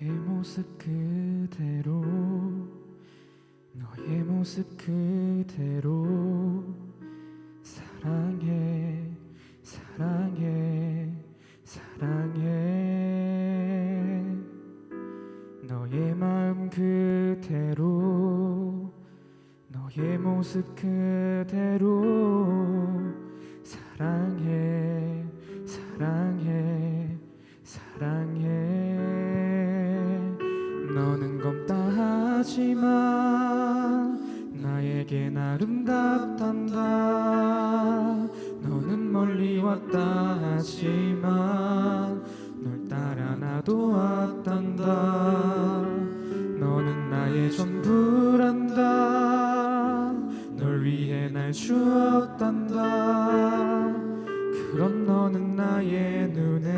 너의 모습 그대로 너의 모습 그대로 사랑해 사랑해 사랑해 너의 마음 그대로 너의 모습 그대로 사랑해 사랑해 사랑해 너는 검다 하지만 나에겐 아름답단다 너는 멀리 왔다 하지만 널 따라 나도 왔단다 너는 나의 전부란다 널 위해 날 주었단다 그런 너는 나의 눈에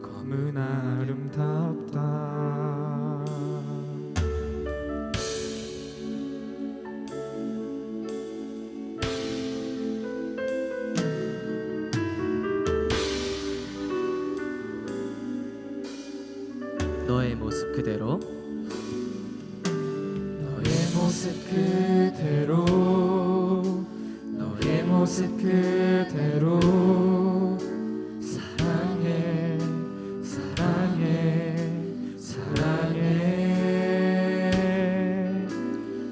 검은 아름답다 너의 모습 그대로 너의 모습 그대로 너의 모습 그대로 사랑해 사랑해 사랑해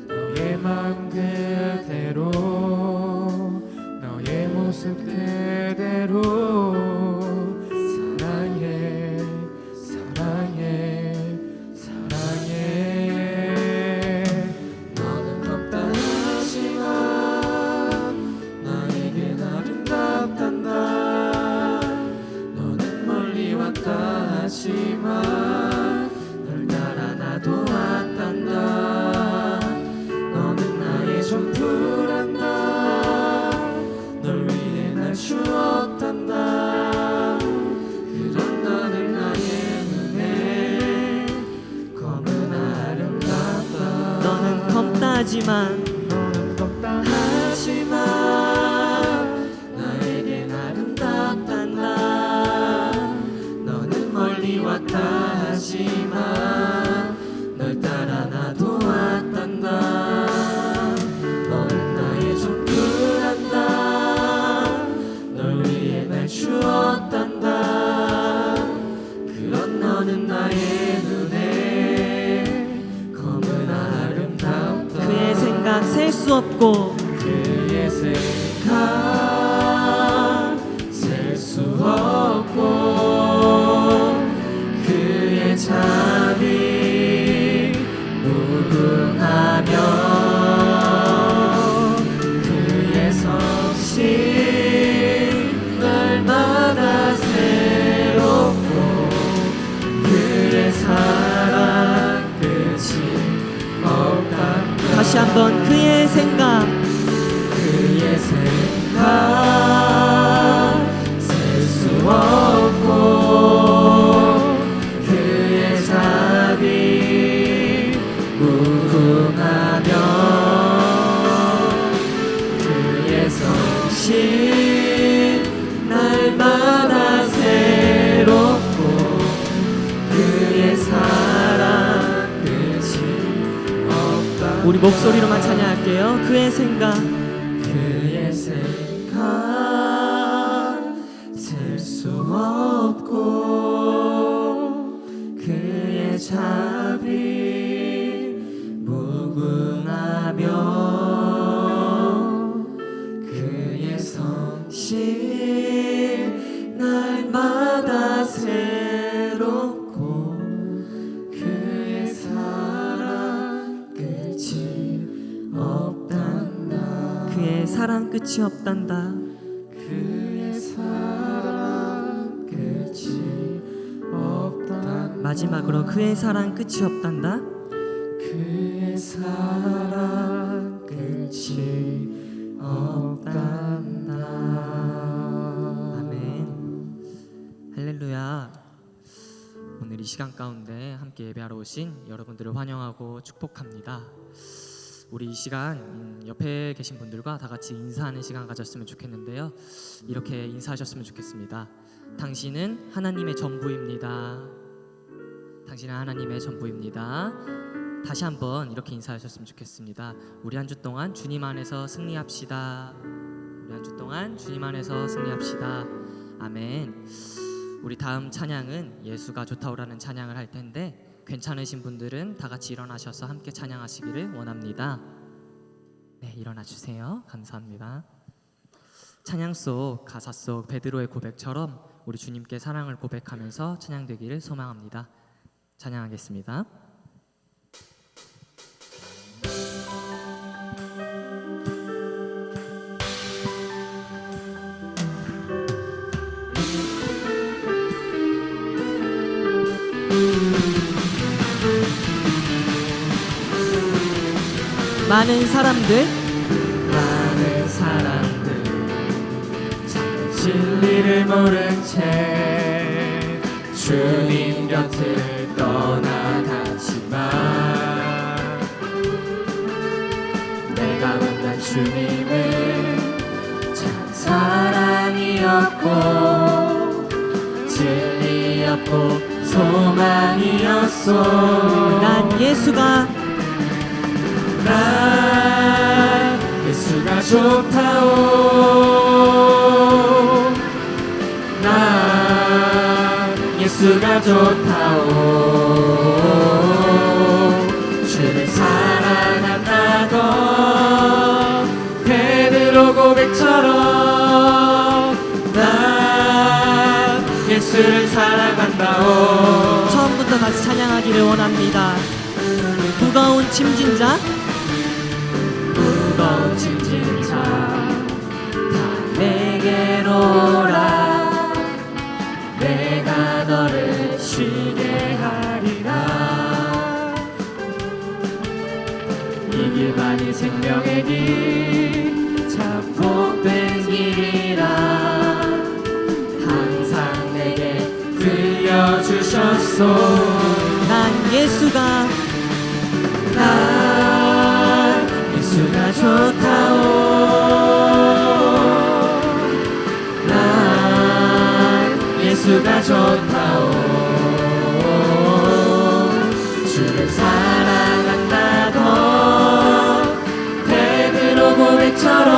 너의 마음 그대로 너의 모습 그대로 사랑해 사랑해 사랑해 너는 덥다 하지만 나에겐 아름답단다 너는 멀리 왔다 하지만 널 따라 나도 왔단다 너는 나의 전부란다 널 위해 날 주었단다 그런 너는 나의 눈에 검은 아름답다 너는 검다 하지만 너는 덥다 하지만 나에겐 아름답단다 너는 멀리 왔다 하지만 널 따라 나도 왔단다 너는 나의 전부란다 널 위해 날 주었단다 그런 너는 나의 눈에 검은 아름답다 그의 생각 셀 수 없고 그의 생각 셀 수 없고 그의 잠이 무궁하며 그의 성실 날마다 새롭고 그의 사랑 끝이 없단다 다시 한번 그의 생각 그의 생각 셀 수 없고 그의 자비 무궁하며 그의 성실 날마다 새롭고 그의 사랑 끝이 없다 우리 목소리로만 찬양할게요. 그의 생각 그의 생각 셀 수 없고 그의 자비 무궁하며 그의 성실 날마다 새롭고 그의 사랑 끝이 없단다 그의 사랑 끝이 없단다 그의 사랑 끝이 없단다 마지막으로 그의 사랑 끝이 없단다 그의 사랑 끝이 없단다 아멘. 할렐루야. 오늘 이 시간 가운데 함께 예배하러 오신 여러분들을 환영하고 축복합니다. 우리 이 시간 옆에 계신 분들과 다 같이 인사하는 시간 가졌으면 좋겠는데요. 이렇게 인사하셨으면 좋겠습니다. 당신은 하나님의 전부입니다. 당신은 하나님의 전부입니다. 다시 한번 이렇게 인사하셨으면 좋겠습니다. 우리 한 주 동안 주님 안에서 승리합시다. 우리 한 주 동안 주님 안에서 승리합시다. 아멘. 우리 다음 찬양은 예수가 좋다오라는 찬양을 할 텐데 괜찮으신 분들은 다 같이 일어나셔서 함께 찬양하시기를 원합니다. 네, 일어나 주세요. 감사합니다. 찬양 속 가사 속 베드로의 고백처럼 우리 주님께 사랑을 고백하면서 찬양되기를 소망합니다. 찬양하겠습니다. 많은 사람들 참 진리를 모른 채 주님 곁을 떠나갔지만 내가 만난 주님은 참 사랑이었고 진리였고 소망이었소. 난 예수가 좋다오. 난 예수가 좋다오. 주를 사랑한다던 베드로 고백처럼 난 예수를 사랑한다오. 처음부터 다시 찬양하기를 원합니다. 무거운 짐진 자 다 내게로 오라. 내가 너를 쉬게 하리라. 이 길만이 생명의 길 참 복된 길이라 항상 내게 들려주셨소. 난 예수가 좋다오. 난 예수가 좋다오. 주를 사랑한다던 베드로 고백처럼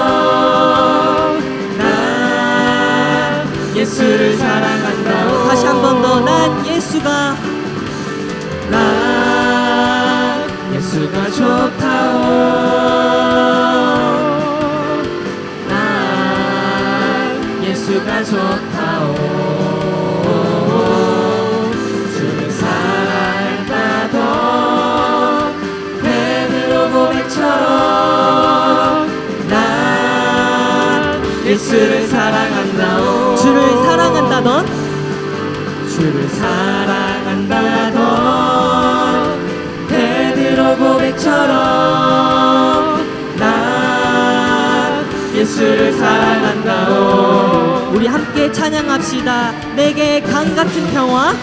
난 예수를 사랑한다오. 다시 한 번 더 난 예수가 좋다오. 난 예수가 좋다오. 주를 사랑한다던 베드로 고백처럼 난 예수를 사랑한다오. 주를 사랑한다던 베드로 고백처럼 난 예수를 사랑한다오. 우리 함께 찬양합시다. 내게 강 같은 평화,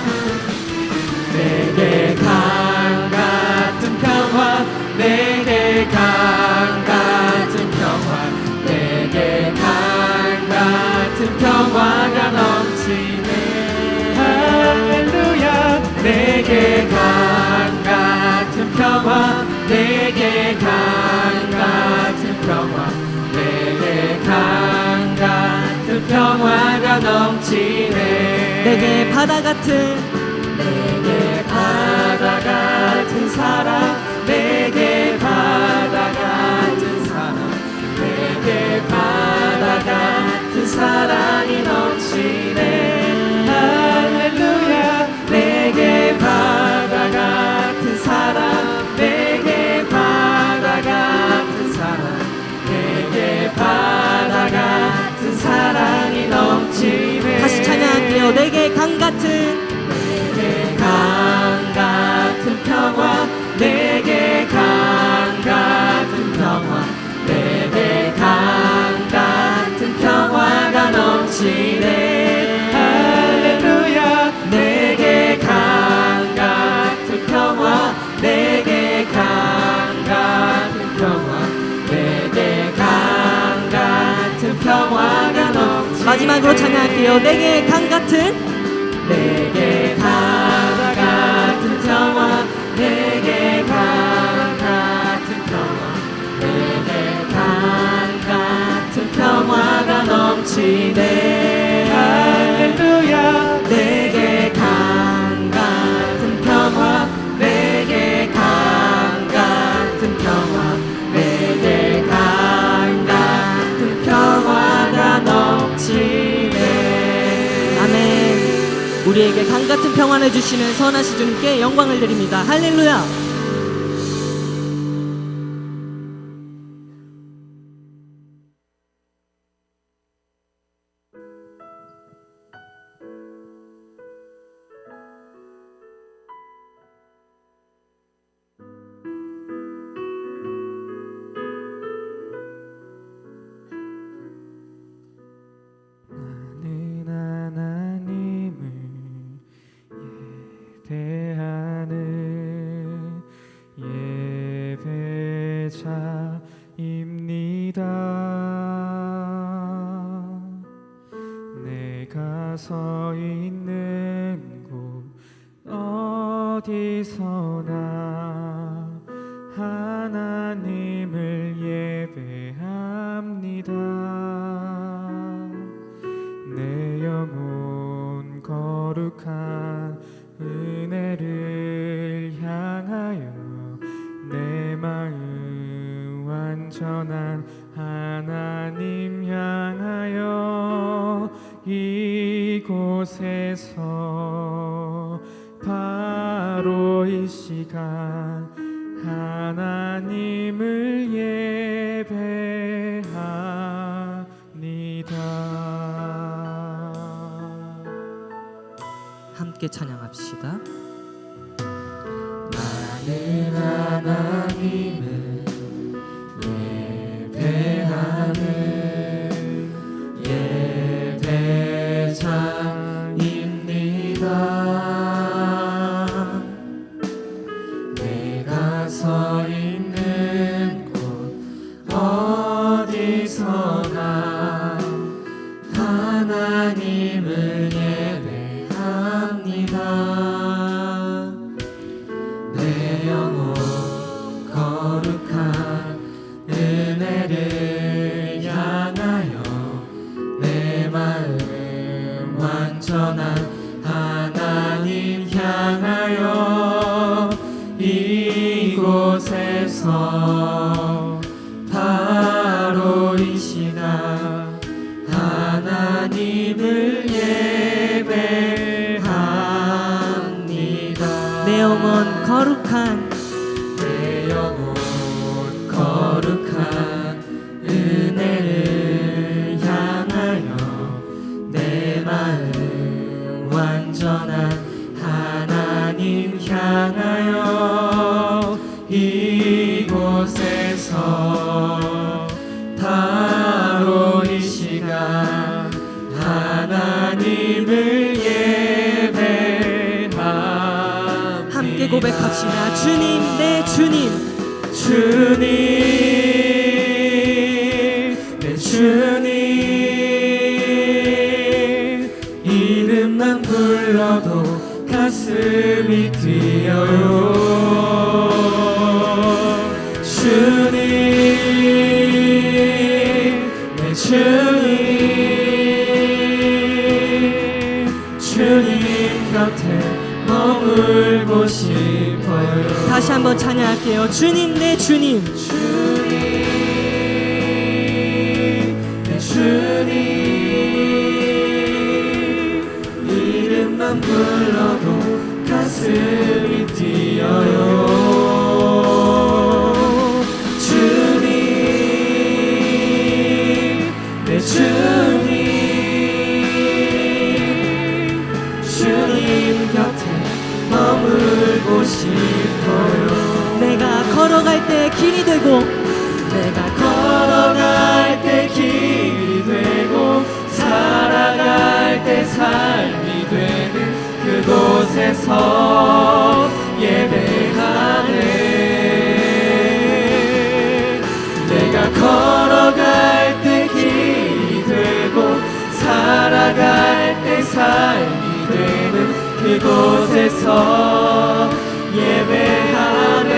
내게 강 같은 평화, 내게 강 같은 평화, 내게 강 같은 평화가 넘치네. 할렐루야. 내게 강 같은 평화, 내게 강 같은 평화, 내게 강 같은 평화가 넘치네. 내게 바다 같은 내게 바다 같은 사랑, 내게 바다 같은 사랑, 내게 바다 같은 사랑이 넘치네. 할렐루야. 내게 바다 같은 사랑, 내게 바다 같은 사랑, 내게 바다 같은 사랑이 넘치네. 다시 찬양할게요. 내게 강 같은 강 같은 평화, 내게 강 같은 평화, 내게 강 같은 평화가 넘치네. 할렐루야. 내게 강 같은 평화, 내게 강 같은 평화, 내게 강 같은 평화가 넘치네. 마지막으로 찬양할게요. 내게 강 같은 내게 바다 같은 넘치네 할렐루야 내게 강 같은 평화 내게 강 같은 평화 내게 강 같은 평화가 넘치네. 아멘. 우리에게 강 같은 평안을 주시는 선하신 주님께 영광을 드립니다. 할렐루야. 나는 하나님을 예배하는 예배자입니다. 내가 서 있는 곳 어디서나 하나님을 예배합니다. 내 영혼 거룩한 은혜를 향하여 내 마음 완전한 하나님 향하여 이곳에서 바로 이 시간 하나님을 예배합니다. 함께 찬양합시다. 나는 하나님을 예배하는 예배자입니다. 내가 서 있는 곳 어디서나 하나님을 예배합니다. 내 영혼 거룩한 은혜를 향하여 내 마음 완전한 하나님 향하여 이곳에서 바로 이 시간 하나님을 예배합니다. 내 영혼 거룩한 내 영혼 거룩한 은혜를 향하여 내 마음 완전한 하나님 향하여 이곳에서 바로 이 시간 하나님을 예배합니다. 함께 고백합시다. 주님 내 주님 주님 내 주님 이름만 불러도 가슴이 뛰어요. 주님 내 주님 주님 곁에 머물고 싶어요. 다시 한번 찬양할게요. 주님 내 주님 주님 내 주님 이름만 불러도 가슴이 뛰어요. 주님 내 주님 주님 곁에 머물고 싶어요. 내가 걸어갈 때 길이 되고 내가 걸어갈 때 길이 되고 살아갈 때 삶이 되는 그곳에서 예배하네. 내가 걸어갈 때 길이 되고 살아갈 때 삶이 되는 그곳에서 예배하네.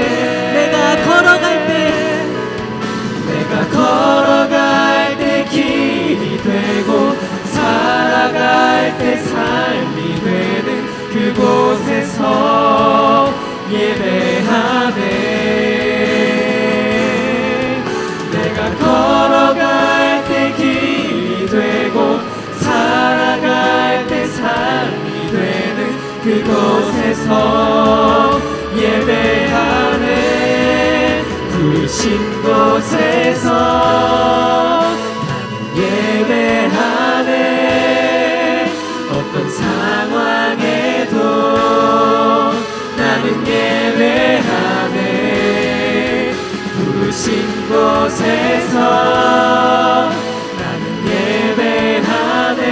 내가 걸어갈 때 내가 걸어갈 때 길이 되고 살아갈 때 삶이 되는 그곳에서 예배하네. 내가 걸어갈 때 길이 되고 살아갈 때 삶이 되는 그곳에서 예배하네. 부르신 곳에서 나는 예배하네. 어떤 상황에도 나는 예배하네. 부르신 곳에서 나는 예배하네.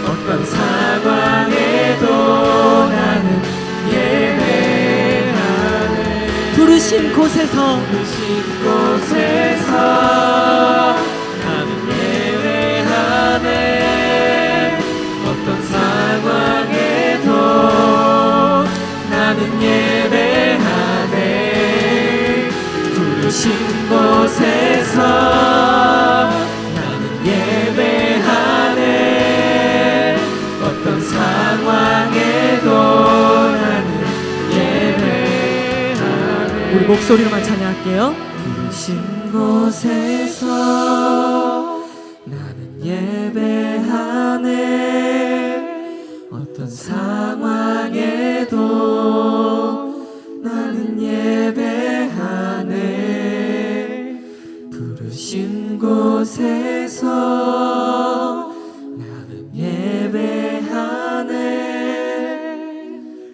어떤 상황에도 나는 예배하네. 부르신 곳에서 부르신 곳에서 나는 예배하네. 어떤 상황에도 나는 예배하네. 부르신 곳에서 나는 예배하네. 어떤 상황에도 나는 예배하네. 우리 목소리로만 찬양할게요. 부르신 곳에서 나는 예배하네. 어떤 상황에도 나는 예배하네. 부르신 곳에서 나는 예배하네.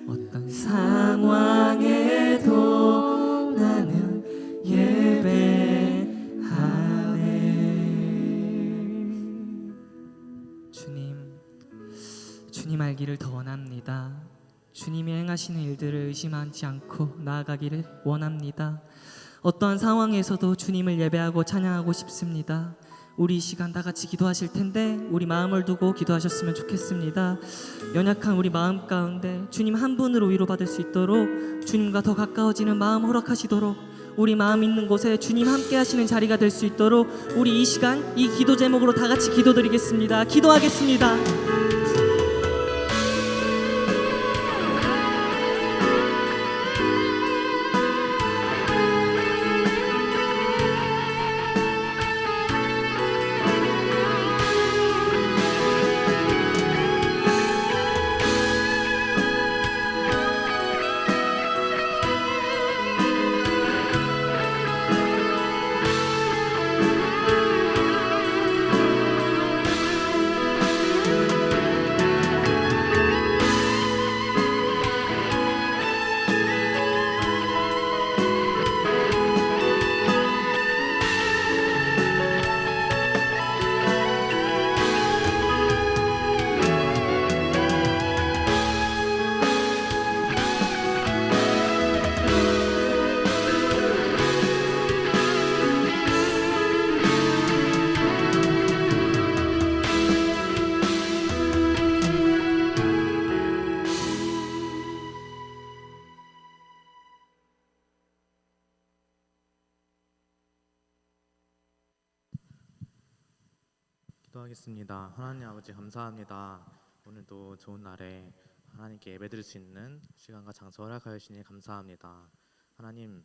어떤 상황에도 나는 예배하네. 주님 알기를 더 원합니다. 주님이 행하시는 일들을 의심하지 않고 나아가기를 원합니다. 어떠한 상황에서도 주님을 예배하고 찬양하고 싶습니다. 우리 이 시간 다 같이 기도하실 텐데 우리 마음을 두고 기도하셨으면 좋겠습니다. 연약한 우리 마음 가운데 주님 한 분으로 위로받을 수 있도록 주님과 더 가까워지는 마음 허락하시도록 우리 마음 있는 곳에 주님 함께 하시는 자리가 될 수 있도록 우리 이 시간 이 기도 제목으로 다 같이 기도드리겠습니다. 기도하겠습니다. 기도하겠습니다. 하나님 아버지 감사합니다. 오늘도 좋은 날에 하나님께 예배드릴 수 있는 시간과 장소 허락하여 주시니 감사합니다. 하나님,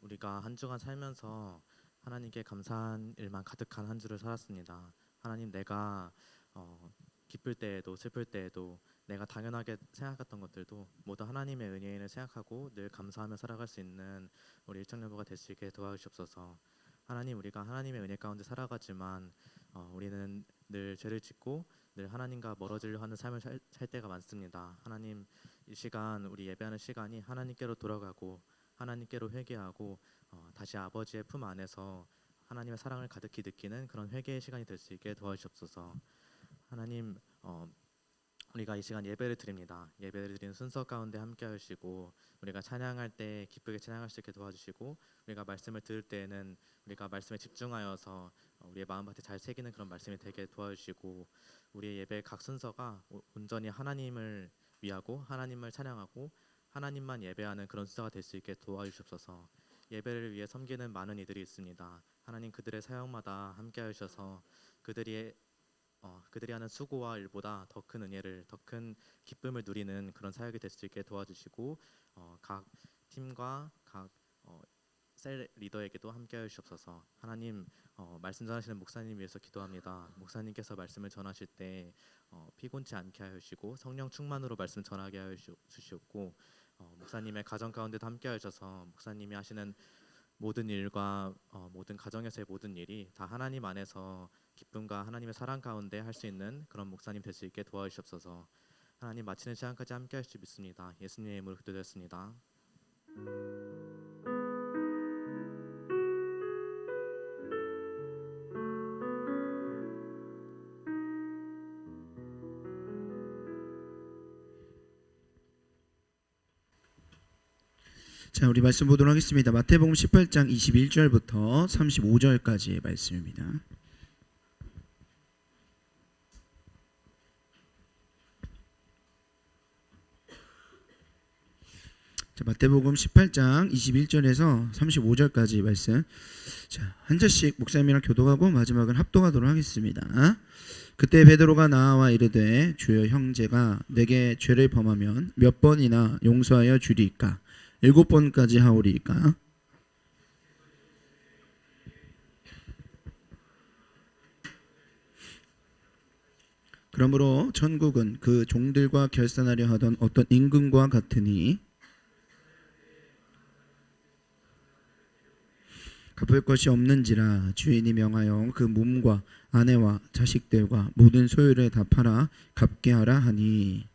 우리가 한 주간 살면서 하나님께 감사한 일만 가득한 한 주를 살았습니다. 하나님, 내가 기쁠 때에도 슬플 때에도 내가 당연하게 생각했던 것들도 모두 하나님의 은혜인을 생각하고 늘 감사하며 살아갈 수 있는 우리 일정여보가 될 수 있게 도와주시옵소서. 하나님, 우리가 하나님의 은혜 가운데 살아가지만 우리는 늘 죄를 짓고 늘 하나님과 멀어지려 하는 삶을 살 때가 많습니다. 하나님, 이 시간 우리 예배하는 시간이 하나님께로 돌아가고 하나님께로 회개하고 다시 아버지의 품 안에서 하나님의 사랑을 가득히 느끼는 그런 회개의 시간이 될 수 있게 도와주시옵소서. 하나님, 우리가 이 시간 예배를 드립니다. 예배를 드리는 순서 가운데 함께 하시고 우리가 찬양할 때 기쁘게 찬양할 수 있게 도와주시고 우리가 말씀을 들을 때에는 우리가 말씀에 집중하여서 우리의 마음밭에 잘 새기는 그런 말씀이 되게 도와주시고 우리의 예배 각 순서가 온전히 하나님을 위하고 하나님을 찬양하고 하나님만 예배하는 그런 순서가 될 수 있게 도와주시옵소서. 예배를 위해 섬기는 많은 이들이 있습니다. 하나님 그들의 사역마다 함께하여 주셔서 그들이 하는 수고와 일보다 더 큰 은혜를, 더 큰 기쁨을 누리는 그런 사역이 될 수 있게 도와주시고 각 팀과 각 셀 리더에게도 함께하여 주옵소서. 하나님 말씀 전하시는 목사님 위해서 기도합니다. 목사님께서 말씀을 전하실 때 피곤치 않게 하여 주시고 성령 충만으로 말씀 전하게 하여 주시옵고 목사님의 가정 가운데도 함께하여 주셔서 목사님이 하시는 모든 일과 모든 가정에서의 모든 일이 다 하나님 안에서 기쁨과 하나님의 사랑 가운데 할 수 있는 그런 목사님 될 수 있게 도와주시옵소서. 하나님 마치는 시간까지 함께 하실 줄 믿습니다. 예수님의 이름으로 기도드렸습니다. 자, 우리 말씀 보도록 하겠습니다. 마태복음 18장 21절부터 35절까지의 말씀입니다. 자, 마태복음 18장 21절에서 35절까지 말씀. 자, 한 절씩 목사님이랑 교독하고 마지막은 합독하도록 하겠습니다. 그때 베드로가 나와 이르되 주여, 형제가 내게 죄를 범하면 몇 번이나 용서하여 주리이까? 7번까지 하오리이까? 그러므로 천국은 그 종들과 결산하려 하던 어떤 임금과 같으니 갚을 것이 없는지라 주인이 명하여 그 몸과 아내와 자식들과 모든 소유를 다 팔아 갚게 하라 하니,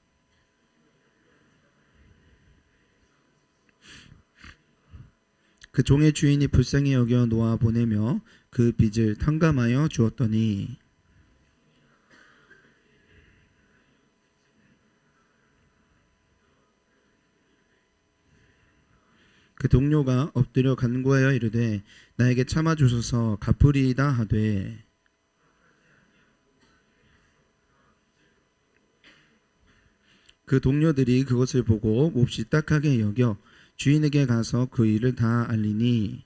그 종의 주인이 불쌍히 여겨 놓아 보내며 그 빚을 탕감하여 주었더니, 그 동료가 엎드려 간구하여 이르되 나에게 참아주소서 갚으리이다 하되, 그 동료들이 그것을 보고 몹시 딱하게 여겨 주인에게 가서 그 일을 다 알리니,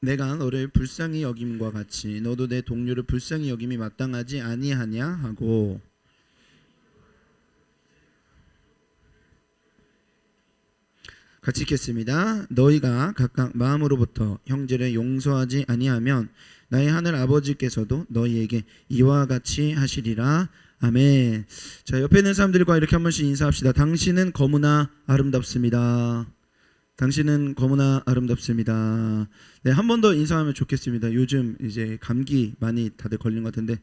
내가 너를 불쌍히 여김과 같이 너도 내 동료를 불쌍히 여김이 마땅하지 아니하냐 하고, 같이 읽겠습니다. 너희가 각각 마음으로부터 형제를 용서하지 아니하면 나의 하늘 아버지께서도 너희에게 이와 같이 하시리라. 아멘. 자, 옆에 있는 사람들과 이렇게 한 번씩 인사합시다. 당신은 거무나 아름답습니다. 당신은 거무나 아름답습니다. 네, 한 번 더 인사하면 좋겠습니다. 요즘 이제 감기 많이 다들 걸린 것 같은데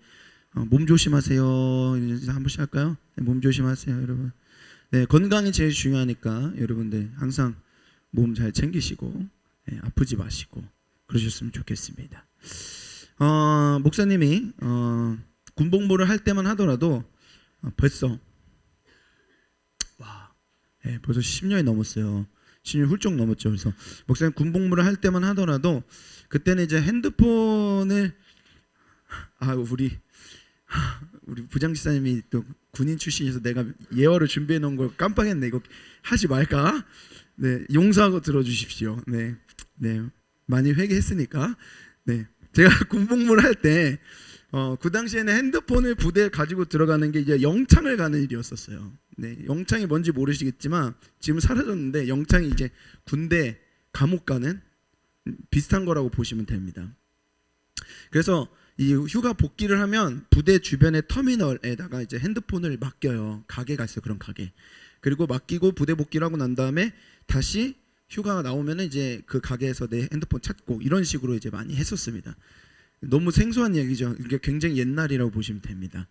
몸 조심하세요. 한 번씩 할까요? 네, 몸 조심하세요, 여러분. 네, 건강이 제일 중요하니까 여러분들 항상 몸 잘 챙기시고 아프지 마시고 그러셨으면 좋겠습니다. 목사님이 군복무를 할 때만 하더라도 벌써 벌써 10년이 넘었어요. 10년 훌쩍 넘었죠. 그래서 목사님 군복무를 할 때만 하더라도 그때는 이제 핸드폰을 우리 부장지사님이 또 군인 출신이어서 내가 예어를 준비해 놓은 걸 깜빡했네. 이거 하지 말까? 네, 용서하고 들어주십시오. 네, 많이 회개했으니까. 네, 제가 군복무를 할 때 그 당시에는 핸드폰을 부대에 가지고 들어가는 게 이제 영창을 가는 일이었었어요. 네, 영창이 뭔지 모르시겠지만 지금 사라졌는데 영창이 이제 군대 감옥 가는 비슷한 거라고 보시면 됩니다. 그래서 이 휴가 복귀를 하면 부대 주변의 터미널에다가 이제 핸드폰을 맡겨요. 가게가 있어요, 그런 가게. 그리고 맡기고 부대 복귀를 하고 난 다음에 다시 휴가가 나오면은 이제 그 가게에서 내 핸드폰 찾고 이런 식으로 이제 많이 했었습니다. 너무 생소한 얘기죠. 이게 굉장히 옛날이라고 보시면 됩니다.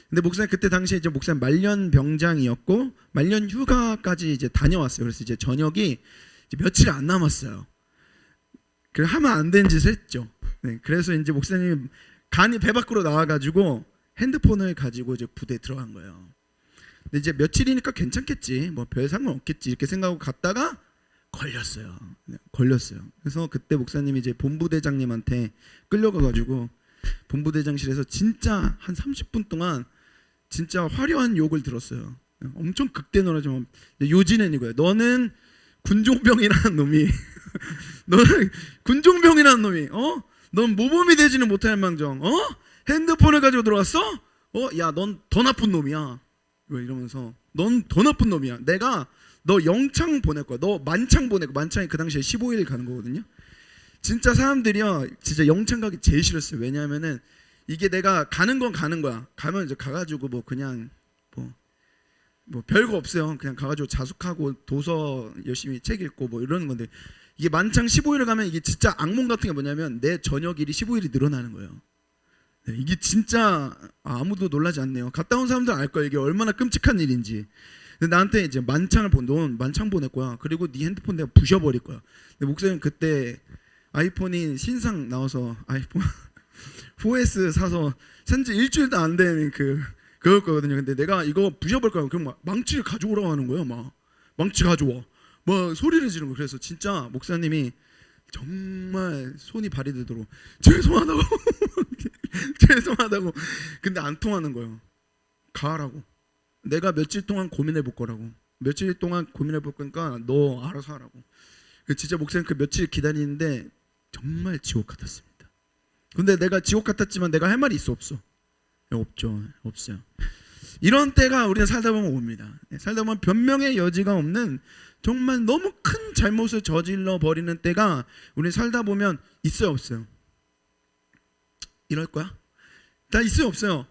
근데 목사님 그때 당시에 이제 목사님 말년 병장이었고 말년 휴가까지 이제 다녀왔어요. 그래서 이제 전역이 이제 며칠 안 남았어요. 그래서 하면 안 되는 짓을 했죠. 네, 그래서 이제 목사님 간이 배 밖으로 나와가지고 핸드폰을 가지고 이제 부대에 들어간 거예요. 근데 이제 며칠이니까 괜찮겠지, 뭐 별 상관 없겠지 이렇게 생각하고 갔다가 걸렸어요. 네, 걸렸어요. 그래서 그때 목사님이 이제 본부대장님한테 끌려가가지고 본부대장실에서 진짜 한 30분 동안 진짜 화려한 욕을 들었어요. 엄청 극대노라지만 요지는 이거야. 너는 군종병이라는 놈이 너는 군종병이라는 놈이 넌 모범이 되지는 못할 망정 핸드폰을 가지고 들어왔어? 야 넌 더 나쁜 놈이야. 왜 이러면서 넌 더 나쁜 놈이야. 내가 너 영창 보낼 거야. 너 만창 보낼 거야. 만창이 그 당시에 15일 가는 거거든요. 진짜 사람들이요 진짜 영창 가기 제일 싫었어요. 왜냐하면은 이게 내가 가는 건 가는 거야. 가면 이제 가가지고 뭐 그냥 뭐 별거 없어요. 그냥 가가지고 자숙하고 도서 열심히 책 읽고 뭐 이러는 건데, 이게 만창 15일을 가면 이게 진짜 악몽 같은 게 뭐냐면 내 저녁일이 15일이 늘어나는 거예요. 네, 이게 진짜 아무도 놀라지 않네요. 갔다 온 사람들 알 거예요. 이게 얼마나 끔찍한 일인지. 근데 나한테 이제 넌 만창 보낼 거야. 그리고 네 핸드폰 내가 부셔버릴 거야. 근데 목사님 그때 아이폰이 신상 나와서 아이폰 4S 사서 산지 일주일도 안 된 그걸 거거든요. 근데 내가 이거 부셔볼 거야. 그럼 막 망치를 가져오라고 하는 거예요. 막 망치 가져와. 막 소리를 지르는 거. 그래서 진짜 목사님이 정말 손이 발이 되도록 죄송하다고 죄송하다고. 근데 안 통하는 거예요. 가라고. 내가 며칠 동안 고민해 볼 거라고. 며칠 동안 고민해 볼 거니까 너 알아서 하라고. 진짜 목사님 그 며칠 기다리는데 정말 지옥 같았습니다. 근데 내가 지옥 같았지만 내가 할 말이 있어 없어? 없죠. 없어요. 이런 때가 우리가 살다 보면 옵니다. 살다 보면 변명의 여지가 없는 정말 너무 큰 잘못을 저질러 버리는 때가 우리 살다 보면 있어요 없어요? 이럴 거야? 다 있어요 없어요?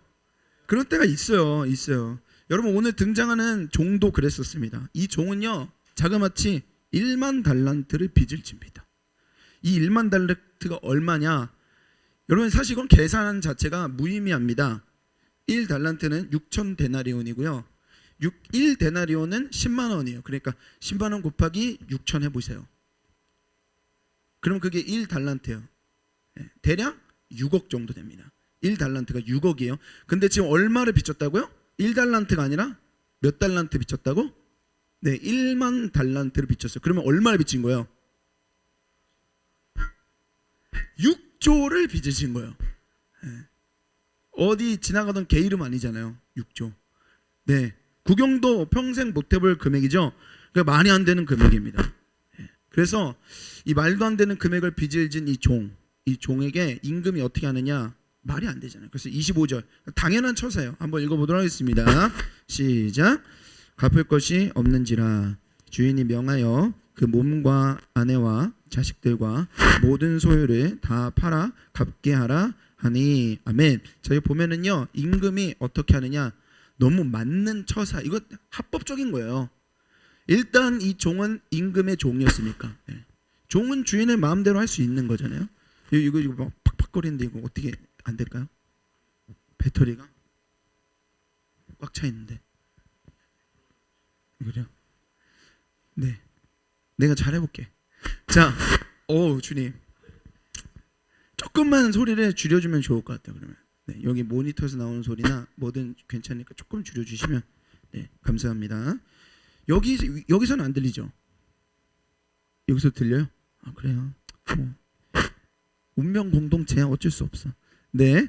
그런 때가 있어요. 여러분 오늘 등장하는 종도 그랬었습니다. 이 종은요 자그마치 1만 달란트를 빚을 집니다. 이 1만 달란트가 얼마냐? 여러분 사실 이건 계산 자체가 무의미합니다. 1달란트는 6천 데나리온이고요. 1데나리온은 10만 원이에요. 그러니까 10만 원 곱하기 6천 해보세요. 그럼 그게 1달란트예요. 대략 6억 정도 됩니다. 1달란트가 6억이에요. 근데 지금 얼마를 빚졌다고요? 1달란트가 아니라 몇 달란트 빚졌다고? 네, 1만 달란트를 빚졌어요. 그러면 얼마를 빚진 거예요? 6조를 빚으신 거예요. 어디 지나가던 개 이름 아니잖아요. 6조. 네, 구경도 평생 못 해볼 금액이죠. 그러니까 말이 안 되는 금액입니다. 그래서 이 말도 안 되는 금액을 빚을 진 이 종에게 임금이 어떻게 하느냐? 말이 안 되잖아요. 그래서 25절 당연한 처사예요. 한번 읽어보도록 하겠습니다. 시작. 갚을 것이 없는지라 주인이 명하여 그 몸과 아내와 자식들과 모든 소유를 다 팔아 갚게 하라 하니. 아멘. 저희 보면은요 임금이 어떻게 하느냐, 너무 맞는 처사. 이거 합법적인 거예요. 일단 이 종은 임금의 종이었으니까. 종은 주인의 마음대로 할 수 있는 거잖아요. 이거 막 팍팍거리는데 이거 어떻게 안 될까요? 배터리가 꽉 차 있는데. 그래요? 네, 내가 잘해볼게. 자, 주님 조금만 소리를 줄여주면 좋을 것 같아요. 그러면 네, 여기 모니터에서 나오는 소리나 뭐든 괜찮으니까 조금 줄여주시면 네, 감사합니다. 여기서는 안 들리죠? 여기서 들려요? 아 그래요? 운명 공동체 어쩔 수 없어. 네,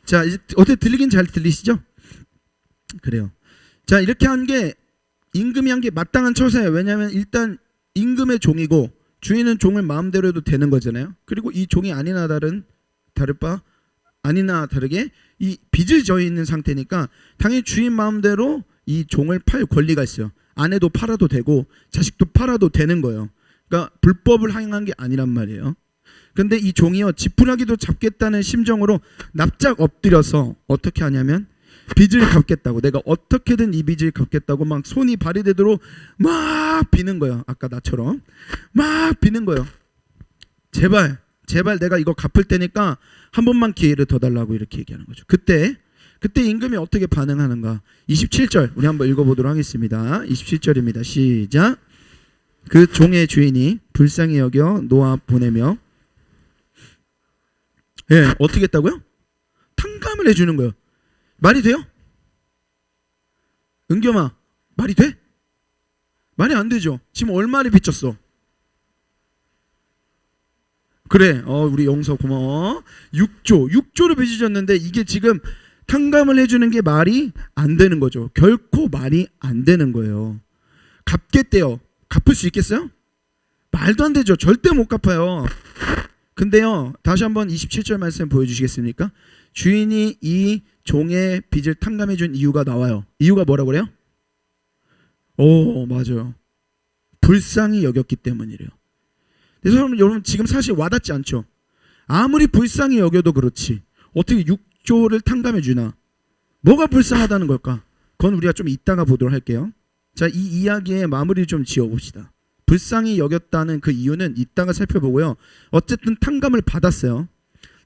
자 이제 어떻게 들리긴 잘 들리시죠? 그래요. 자 이렇게 한 게 임금이 한 게 마땅한 처사예요. 왜냐하면 일단 임금의 종이고 주인은 종을 마음대로 해도 되는 거잖아요. 그리고 이 종이 아니나 다르게 이 빚을 져 있는 상태니까 당연히 주인 마음대로 이 종을 팔 권리가 있어요. 아내도 팔아도 되고 자식도 팔아도 되는 거예요. 그러니까 불법을 행한 게 아니란 말이에요. 근데 이 종이요 지푸라기도 잡겠다는 심정으로 납작 엎드려서 어떻게 하냐면 빚을 갚겠다고, 내가 어떻게든 이 빚을 갚겠다고 막 손이 발이 되도록 막 비는 거예요. 아까 나처럼 막 비는 거예요. 제발 내가 이거 갚을 테니까 한 번만 기회를 더 달라고 이렇게 얘기하는 거죠. 그때 임금이 어떻게 반응하는가? 27절 우리 한번 읽어보도록 하겠습니다. 27절입니다. 시작. 그 종의 주인이 불쌍히 여겨 놓아 보내며 어떻게 했다고요? 탕감을 해주는 거예요. 말이 돼요? 은겸아 말이 돼? 말이 안 되죠. 지금 얼마를 빚졌어? 그래 우리 영서 고마워. 6조를 빚으셨는데 이게 지금 탕감을 해주는 게 말이 안 되는 거죠. 결코 결코 말이 안 되는 거예요. 갚겠대요. 갚을 수 있겠어요? 말도 안 되죠. 절대 못 갚아요. 근데요, 다시 한번 27절 말씀 보여주시겠습니까? 주인이 이 종의 빚을 탕감해 준 이유가 나와요. 이유가 뭐라고 그래요? 오, 맞아요. 불쌍히 여겼기 때문이래요. 그래서 여러분 지금 사실 와닿지 않죠? 아무리 불쌍히 여겨도 그렇지 어떻게 6조를 탕감해 주나? 뭐가 불쌍하다는 걸까? 그건 우리가 좀 이따가 보도록 할게요. 자, 이 이야기의 마무리를 좀 지어봅시다. 불쌍히 여겼다는 그 이유는 이따가 살펴보고요. 어쨌든 탕감을 받았어요.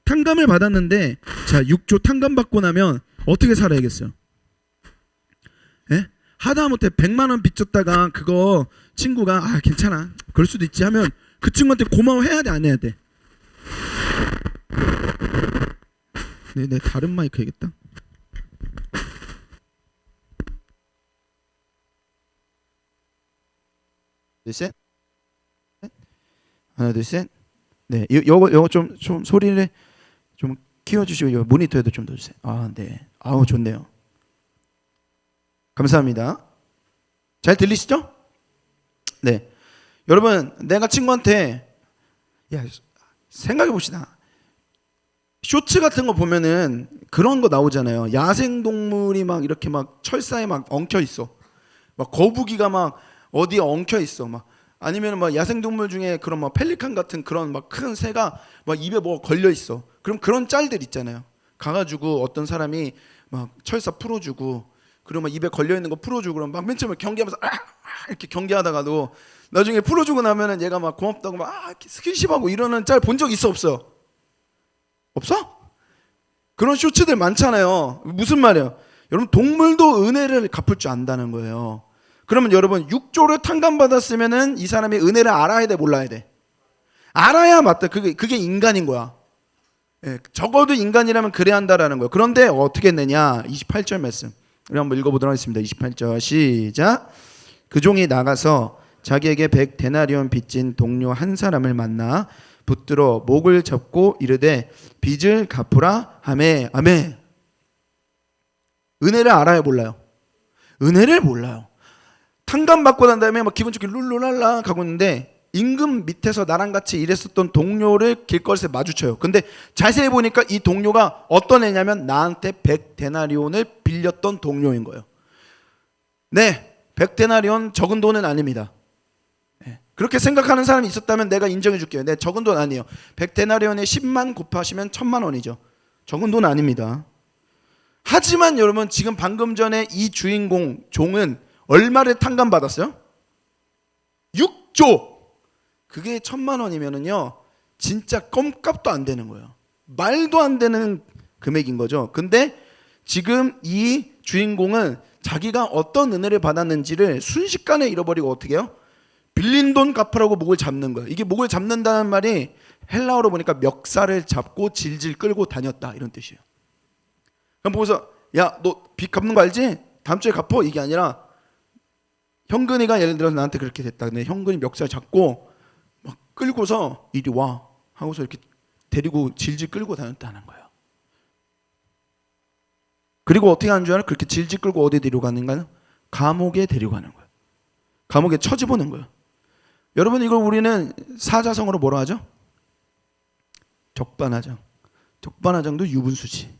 탕감을 받았는데 자, 6조 탕감받고 나면 어떻게 살아야겠어요? 예? 하다못해 100만 원 빚졌다가 그거 친구가 괜찮아 그럴 수도 있지 하면 그 친구한테 고마워해야 돼, 안 해야 돼? 네, 다른 마이크 해야겠다. 둘, 셋. 하나, 둘, 셋. 네, 요거 좀 소리를 좀 키워주시고 요 모니터에도 좀 넣어주세요. 네. 아우, 좋네요. 감사합니다. 잘 들리시죠? 네. 여러분, 내가 친구한테 생각해 봅시다. 쇼츠 같은 거 보면은 그런 거 나오잖아요. 야생 동물이 막 이렇게 막 철사에 막 엉켜 있어. 막 거북이가 막 어디에 엉켜 있어. 막 아니면 막 야생 동물 중에 그런 막 펠리칸 같은 그런 막 큰 새가 막 입에 뭐가 걸려 있어. 그럼 그런 짤들 있잖아요. 가가지고 어떤 사람이 막 철사 풀어주고 그리고 막 입에 걸려 있는 거 풀어주고 그럼 막 맨 처음에 경계하면서 이렇게 경계하다가도 나중에 풀어주고 나면은 얘가 막 고맙다고 막 이렇게 스킨십하고 이러는 짤 본 적 있어, 없어? 없어? 그런 쇼츠들 많잖아요. 무슨 말이에요? 여러분, 동물도 은혜를 갚을 줄 안다는 거예요. 그러면 여러분 6조를 탕감받았으면은 이 사람이 은혜를 알아야 돼, 몰라야 돼? 알아야 맞다. 그게 인간인 거야. 예, 적어도 인간이라면 그래야 한다라는 거예요. 그런데 어떻게 했느냐? 28절 말씀 우리 한번 읽어보도록 하겠습니다. 28절 시작. 그 종이 나가서 자기에게 100데나리온 빚진 동료 한 사람을 만나 붙들어 목을 잡고 이르되 빚을 갚으라 하매. 아멘. 은혜를 알아요, 몰라요? 은혜를 몰라요. 탕감받고 난 다음에 막 기분 좋게 룰루랄라 가고 있는데 임금 밑에서 나랑 같이 일했었던 동료를 길거리에서 마주쳐요. 근데 자세히 보니까 이 동료가 어떤 애냐면 나한테 100데나리온을 빌렸던 동료인 거예요. 네, 100데나리온 적은 돈은 아닙니다. 그렇게 생각하는 사람이 있었다면 내가 인정해 줄게요. 네, 적은 돈 아니에요. 100데나리온에 10만 곱하시면 1000만 원이죠. 적은 돈 아닙니다. 하지만 여러분, 지금 방금 전에 이 주인공 종은 얼마를 탕감받았어요? 6조. 그게 1000만 원이면은요 진짜 껌값도 안 되는 거예요. 말도 안 되는 금액인 거죠. 근데 지금 이 주인공은 자기가 어떤 은혜를 받았는지를 순식간에 잃어버리고 어떻게 해요? 빌린 돈 갚으라고 목을 잡는 거예요. 이게 목을 잡는다는 말이 헬라어로 보니까 멱살을 잡고 질질 끌고 다녔다, 이런 뜻이에요. 그럼 보고서 야, 너 빚 갚는 거 알지? 다음 주에 갚어. 이게 아니라 형근이가 예를 들어서 나한테 그렇게 됐다. 근데 형근이 멱살 잡고 막 끌고서 이리 와 하고서 이렇게 데리고 질질 끌고 다녔다는 거예요. 그리고 어떻게 하는 줄 알아? 그렇게 질질 끌고 어디 데려가는가요? 감옥에 데려가는 거예요. 감옥에 처집어넣는 거예요. 여러분, 이걸 우리는 사자성어로 뭐라 하죠? 적반하장. 적반하장도 유분수지.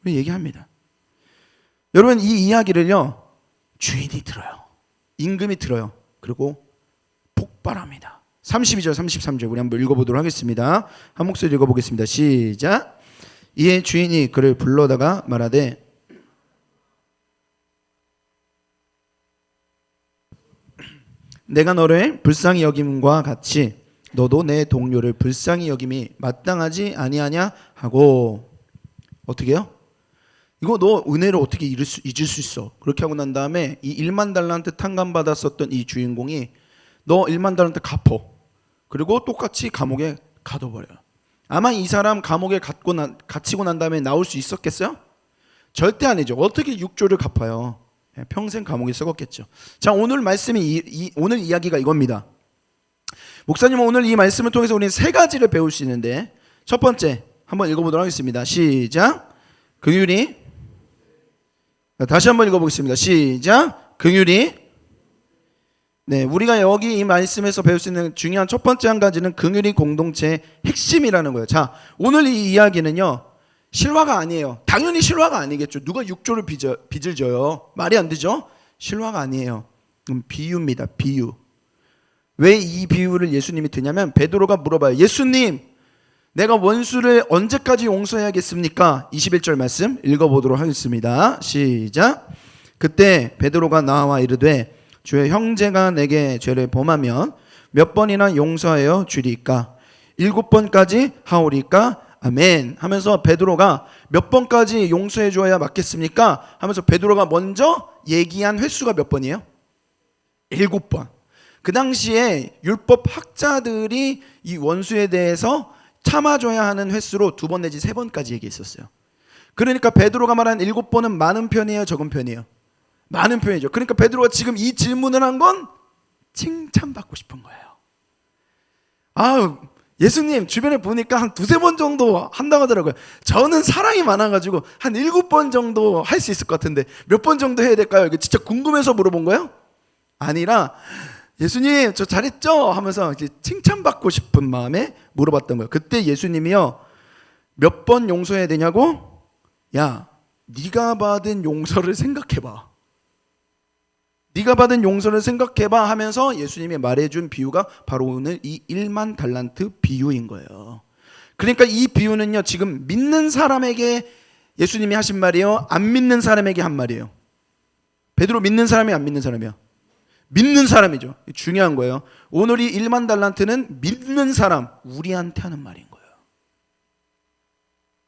우리 얘기합니다. 여러분, 이 이야기를요 주인이 들어요. 임금이 들어요. 그리고 폭발합니다. 32절 33절 우리 한번 읽어보도록 하겠습니다. 한 목소리 읽어보겠습니다. 시작. 이에 주인이 그를 불러다가 말하되 내가 너를 불쌍히 여김과 같이 너도 내 동료를 불쌍히 여김이 마땅하지 아니하냐 하고. 어떻게 해요? 이거 너 은혜를 어떻게 잊을 수 있어? 그렇게 하고 난 다음에 이 1만 달란트 탕감받았었던 이 주인공이 너 1만 달란트 갚어. 그리고 똑같이 감옥에 가둬버려요. 아마 이 사람 감옥에 갇히고 난 다음에 나올 수 있었겠어요? 절대 아니죠. 어떻게 6조를 갚아요? 평생 감옥에 썩었겠죠. 자, 오늘 말씀이 오늘 이야기가 이겁니다. 목사님은 오늘 이 말씀을 통해서 우리는 세 가지를 배울 수 있는데, 첫 번째 한번 읽어보도록 하겠습니다. 시작. 긍휼이, 다시 한번 읽어보겠습니다. 시작. 긍휼이. 네, 우리가 여기 이 말씀에서 배울 수 있는 중요한 첫 번째 한 가지는 긍휼이 공동체의 핵심이라는 거예요. 자, 오늘 이 이야기는요, 실화가 아니에요. 당연히 실화가 아니겠죠. 누가 육조를 빚을 져요? 말이 안 되죠. 실화가 아니에요. 비유입니다. 비유. 왜 이 비유를 예수님이 드냐면 베드로가 물어봐요. 예수님, 내가 원수를 언제까지 용서해야겠습니까? 21절 말씀 읽어보도록 하겠습니다. 시작. 그때 베드로가 나와 이르되 주의 형제가 내게 죄를 범하면 몇 번이나 용서하여 주리까? 7번까지 하오리까? 아멘. 하면서 베드로가 몇 번까지 용서해 줘야 맞겠습니까? 하면서 베드로가 먼저 얘기한 횟수가 몇 번이에요? 7번. 그 당시에 율법 학자들이 이 원수에 대해서 참아줘야 하는 횟수로 2번 내지 3번까지 얘기했었어요. 그러니까 베드로가 말한 7번은 많은 편이에요, 적은 편이에요? 많은 편이죠. 그러니까 베드로가 지금 이 질문을 한 건 칭찬받고 싶은 거예요. 아, 예수님 주변에 보니까 한 2-3번 정도 한다고 하더라고요. 저는 사랑이 많아가지고 한 7번 정도 할 수 있을 것 같은데 몇 번 정도 해야 될까요? 이게 진짜 궁금해서 물어본 거예요? 아니라 예수님 저 잘했죠? 하면서 이제 칭찬받고 싶은 마음에 물어봤던 거예요. 그때 예수님이요, 몇 번 용서해야 되냐고? 야, 네가 받은 용서를 생각해봐. 네가 받은 용서를 생각해봐 하면서 예수님이 말해준 비유가 바로 오늘 이 1만 달란트 비유인 거예요. 그러니까 이 비유는요, 지금 믿는 사람에게 예수님이 하신 말이에요, 안 믿는 사람에게 한 말이에요? 베드로 믿는 사람이 안 믿는 사람이야? 믿는 사람이죠. 중요한 거예요. 오늘 이 1만 달란트는 믿는 사람, 우리한테 하는 말인 거예요.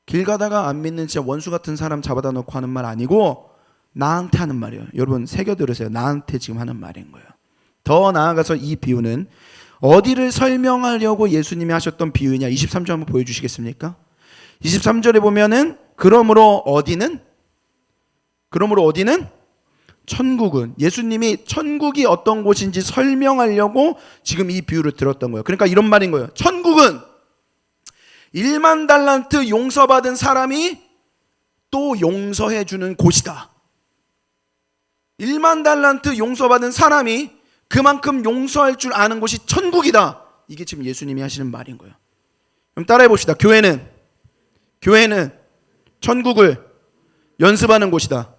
길 가다가 안 믿는 진짜 원수 같은 사람 잡아다 놓고 하는 말 아니고 나한테 하는 말이에요. 여러분 새겨 들으세요. 나한테 지금 하는 말인 거예요. 더 나아가서 이 비유는 어디를 설명하려고 예수님이 하셨던 비유냐? 23절 한번 보여주시겠습니까? 23절에 보면은 그러므로 어디는 천국은, 예수님이 천국이 어떤 곳인지 설명하려고 지금 이 비유를 들었던 거예요. 그러니까 이런 말인 거예요. 천국은 1만 달란트 용서받은 사람이 또 용서해 주는 곳이다. 1만 달란트 용서받은 사람이 그만큼 용서할 줄 아는 곳이 천국이다. 이게 지금 예수님이 하시는 말인 거예요. 그럼 따라해 봅시다. 교회는 천국을 연습하는 곳이다.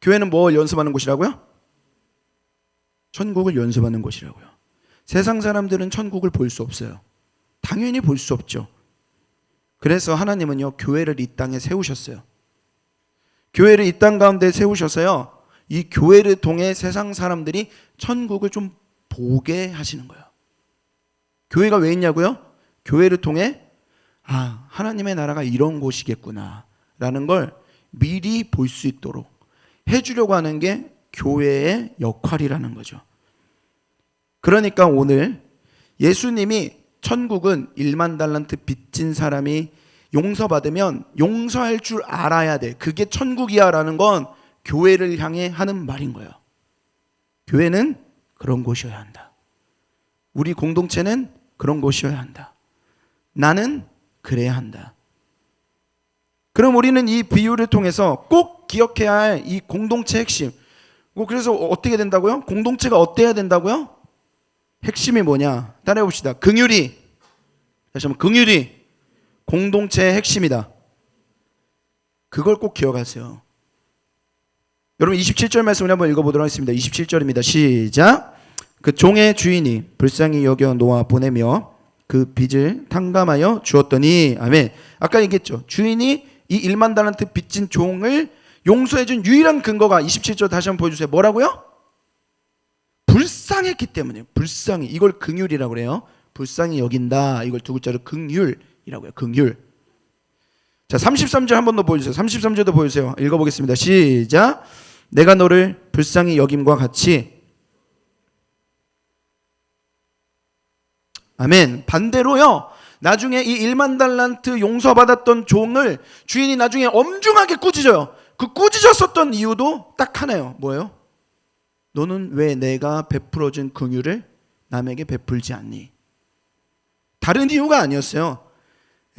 교회는 뭘 연습하는 곳이라고요? 천국을 연습하는 곳이라고요. 세상 사람들은 천국을 볼 수 없어요. 당연히 볼 수 없죠. 그래서 하나님은요, 교회를 이 땅에 세우셨어요. 교회를 이 땅 가운데 세우셔서요, 이 교회를 통해 세상 사람들이 천국을 좀 보게 하시는 거예요. 교회가 왜 있냐고요? 교회를 통해 하나님의 나라가 이런 곳이겠구나 라는 걸 미리 볼 수 있도록 해주려고 하는 게 교회의 역할이라는 거죠. 그러니까 오늘 예수님이 천국은 1만 달란트 빚진 사람이 용서받으면 용서할 줄 알아야 돼. 그게 천국이야 라는 건 교회를 향해 하는 말인 거예요. 교회는 그런 곳이어야 한다. 우리 공동체는 그런 곳이어야 한다. 나는 그래야 한다. 그럼 우리는 이 비유를 통해서 꼭 기억해야 할 이 공동체 핵심. 그래서 어떻게 된다고요? 공동체가 어때야 된다고요? 핵심이 뭐냐? 따라해 봅시다. 긍휼이. 다시 한번 긍휼이 공동체의 핵심이다. 그걸 꼭 기억하세요. 여러분 27절 말씀을 한번 읽어보도록 하겠습니다. 27절입니다. 시작. 그 종의 주인이 불쌍히 여겨 놓아 보내며 그 빚을 탕감하여 주었더니, 아멘. 아까 얘기했죠. 주인이 이 1만 달란트 빚진 종을 용서해준 유일한 근거가 27절 다시 한번 보여주세요. 뭐라고요? 불쌍했기 때문이에요. 불쌍히. 이걸 긍휼이라고 그래요. 불쌍히 여긴다. 이걸 두 글자로 긍휼이라고 해요. 긍휼. 자, 33절 한 번 더 보여주세요. 33절도 보여주세요. 읽어보겠습니다. 시작. 내가 너를 불쌍히 여김과 같이. 아멘. 반대로요, 나중에 이 1만 달란트 용서받았던 종을 주인이 나중에 엄중하게 꾸짖어요. 그 꾸짖었었던 이유도 딱 하나예요. 뭐예요? 너는 왜 내가 베풀어준 긍휼을 남에게 베풀지 않니? 다른 이유가 아니었어요.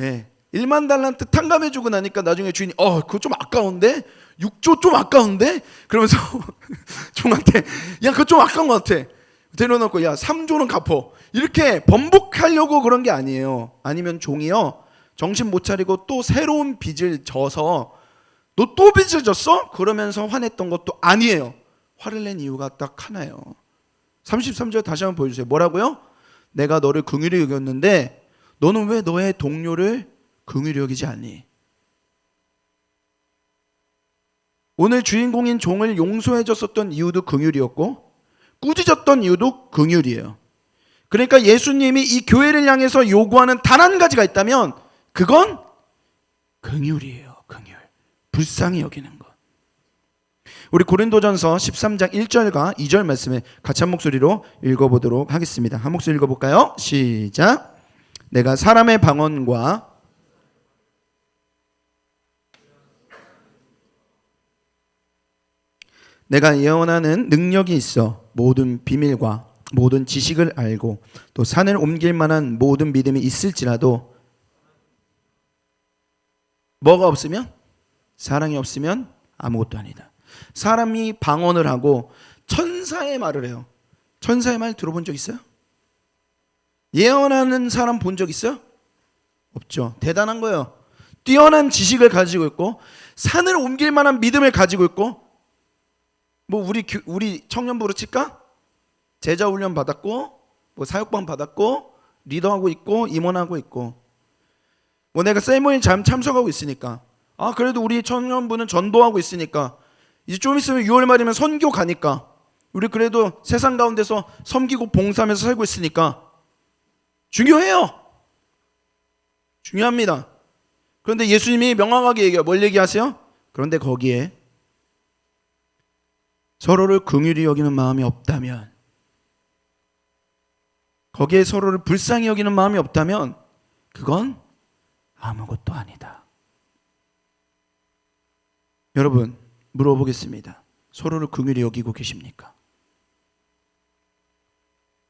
예, 1만 달란트 탕감해주고 나니까 나중에 주인이 그거 좀 아까운데? 6조 좀 아까운데? 그러면서 종한테 야 그거 좀 아까운 것 같아. 데려놓고 야 3조는 갚어. 이렇게 번복하려고 그런 게 아니에요. 아니면 종이요 정신 못 차리고 또 새로운 빚을 져서 너 또 빚을 졌어? 그러면서 화냈던 것도 아니에요. 화를 낸 이유가 딱 하나예요. 33절 다시 한번 보여주세요. 뭐라고요? 내가 너를 긍휼히 여겼는데 너는 왜 너의 동료를 긍휼히 여기지 않니? 오늘 주인공인 종을 용서해줬었던 이유도 긍휼이었고 꾸짖었던 이유도 긍휼이에요. 그러니까 예수님이 이 교회를 향해서 요구하는 단 한 가지가 있다면 그건 긍휼이에요. 긍휼. 불쌍히 여기는 것. 우리 고린도전서 13장 1절과 2절 말씀을 같이 한 목소리로 읽어보도록 하겠습니다. 한 목소리 읽어볼까요? 시작. 내가 사람의 방언과 내가 예언하는 능력이 있어 모든 비밀과 모든 지식을 알고 또 산을 옮길 만한 모든 믿음이 있을지라도 뭐가 없으면? 사랑이 없으면 아무것도 아니다. 사람이 방언을 하고 천사의 말을 해요. 천사의 말 들어본 적 있어요? 예언하는 사람 본 적 있어요? 없죠. 대단한 거예요. 뛰어난 지식을 가지고 있고 산을 옮길 만한 믿음을 가지고 있고 뭐 우리 청년부로 칠까? 제자 훈련 받았고 뭐 사역반 받았고 리더하고 있고 임원하고 있고 뭐 내가 세미나에 참석하고 있으니까 그래도 우리 청년부는 전도하고 있으니까 이제 좀 있으면 6월 말이면 선교 가니까 우리 그래도 세상 가운데서 섬기고 봉사하면서 살고 있으니까 중요해요. 중요합니다. 그런데 예수님이 명확하게 얘기해요. 뭘 얘기하세요? 그런데 거기에 서로를 긍휼히 여기는 마음이 없다면 거기에 서로를 불쌍히 여기는 마음이 없다면 그건 아무것도 아니다. 여러분 물어보겠습니다. 서로를 긍휼히 여기고 계십니까?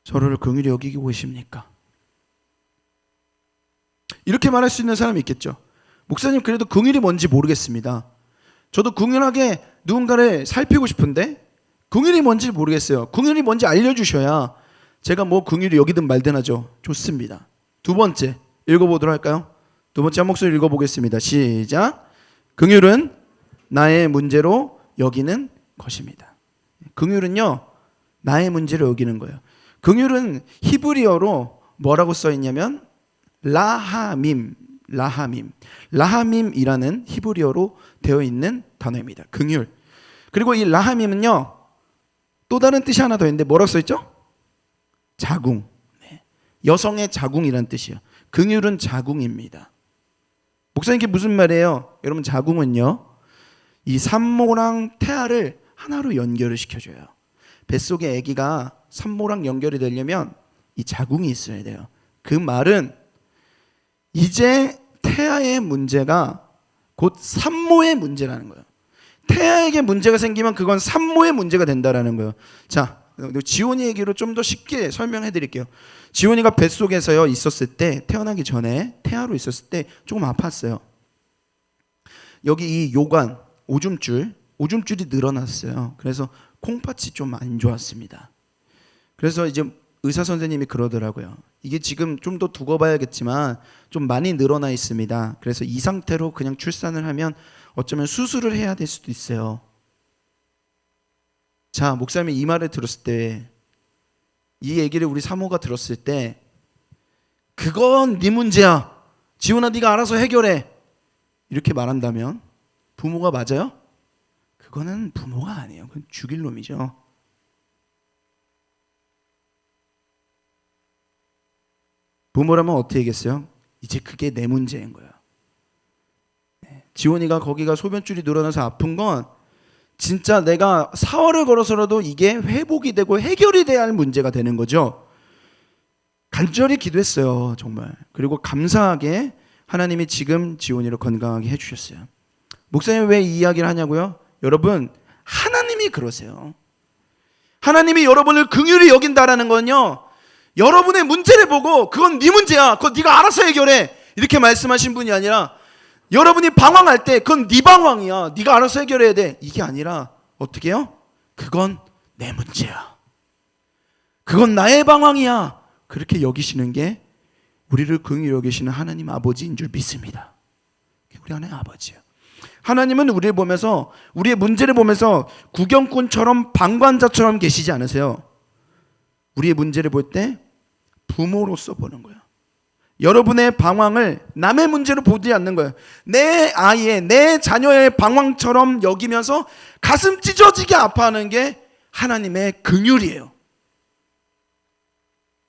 서로를 긍휼히 여기고 계십니까? 이렇게 말할 수 있는 사람이 있겠죠. 목사님 그래도 긍휼이 뭔지 모르겠습니다. 저도 긍휼하게 누군가를 살피고 싶은데 긍휼이 뭔지 모르겠어요. 긍휼이 뭔지 알려주셔야 제가 뭐 긍휼히 여기든 말든 하죠. 좋습니다. 두 번째 읽어보도록 할까요? 두 번째 한 목소리 읽어보겠습니다. 시작. 긍휼은 나의 문제로 여기는 것입니다. 긍휼은요 나의 문제로 여기는 거예요. 긍휼은 히브리어로 뭐라고 써 있냐면 라하밈이라는 히브리어로 되어 있는 단어입니다. 긍휼. 그리고 이 라하밈은요 또 다른 뜻이 하나 더 있는데 뭐라고 써 있죠? 자궁. 여성의 자궁이라는 뜻이에요. 긍휼은 자궁입니다. 목사님 이게 무슨 말이에요? 여러분 자궁은요 이 산모랑 태아를 하나로 연결을 시켜줘요. 뱃속에 아기가 산모랑 연결이 되려면 이 자궁이 있어야 돼요. 그 말은 이제 태아의 문제가 곧 산모의 문제라는 거예요. 태아에게 문제가 생기면 그건 산모의 문제가 된다라는 거예요. 자, 지원이 얘기로 좀 더 쉽게 설명해 드릴게요. 지원이가 뱃속에서요 있었을 때 태어나기 전에 태아로 있었을 때 조금 아팠어요. 여기 이 요관 오줌줄이 늘어났어요. 그래서 콩팥이 좀 안 좋았습니다. 그래서 이제 의사 선생님이 그러더라고요. 이게 지금 좀 더 두고 봐야겠지만 좀 많이 늘어나 있습니다. 그래서 이 상태로 그냥 출산을 하면 어쩌면 수술을 해야 될 수도 있어요. 자, 목사님이 이 말을 들었을 때, 이 얘기를 우리 사모가 들었을 때 그건 네 문제야. 지훈아 네가 알아서 해결해. 이렇게 말한다면 부모가 맞아요? 그거는 부모가 아니에요. 그건 죽일 놈이죠. 부모라면 어떻게 하겠어요? 이제 그게 내 문제인 거예요. 지원이가 거기가 소변줄이 늘어나서 아픈 건 진짜 내가 사활을 걸어서라도 이게 회복이 되고 해결이 돼야 할 문제가 되는 거죠. 간절히 기도했어요. 정말. 그리고 감사하게 하나님이 지금 지원이를 건강하게 해주셨어요. 목사님 왜 이 이야기를 하냐고요? 여러분 하나님이 그러세요. 하나님이 여러분을 긍휼히 여긴다라는 건요 여러분의 문제를 보고 그건 네 문제야. 그건 네가 알아서 해결해. 이렇게 말씀하신 분이 아니라 여러분이 방황할 때 그건 네 방황이야. 네가 알아서 해결해야 돼. 이게 아니라 어떻게 해요? 그건 내 문제야. 그건 나의 방황이야. 그렇게 여기시는 게 우리를 긍휼히 여기시는 하나님 아버지인 줄 믿습니다. 우리 하나님 아버지예요. 하나님은 우리를 보면서, 우리의 문제를 보면서 구경꾼처럼 방관자처럼 계시지 않으세요. 우리의 문제를 볼 때 부모로서 보는 거예요. 여러분의 방황을 남의 문제로 보지 않는 거예요. 내 아이의, 내 자녀의 방황처럼 여기면서 가슴 찢어지게 아파하는 게 하나님의 긍휼이에요.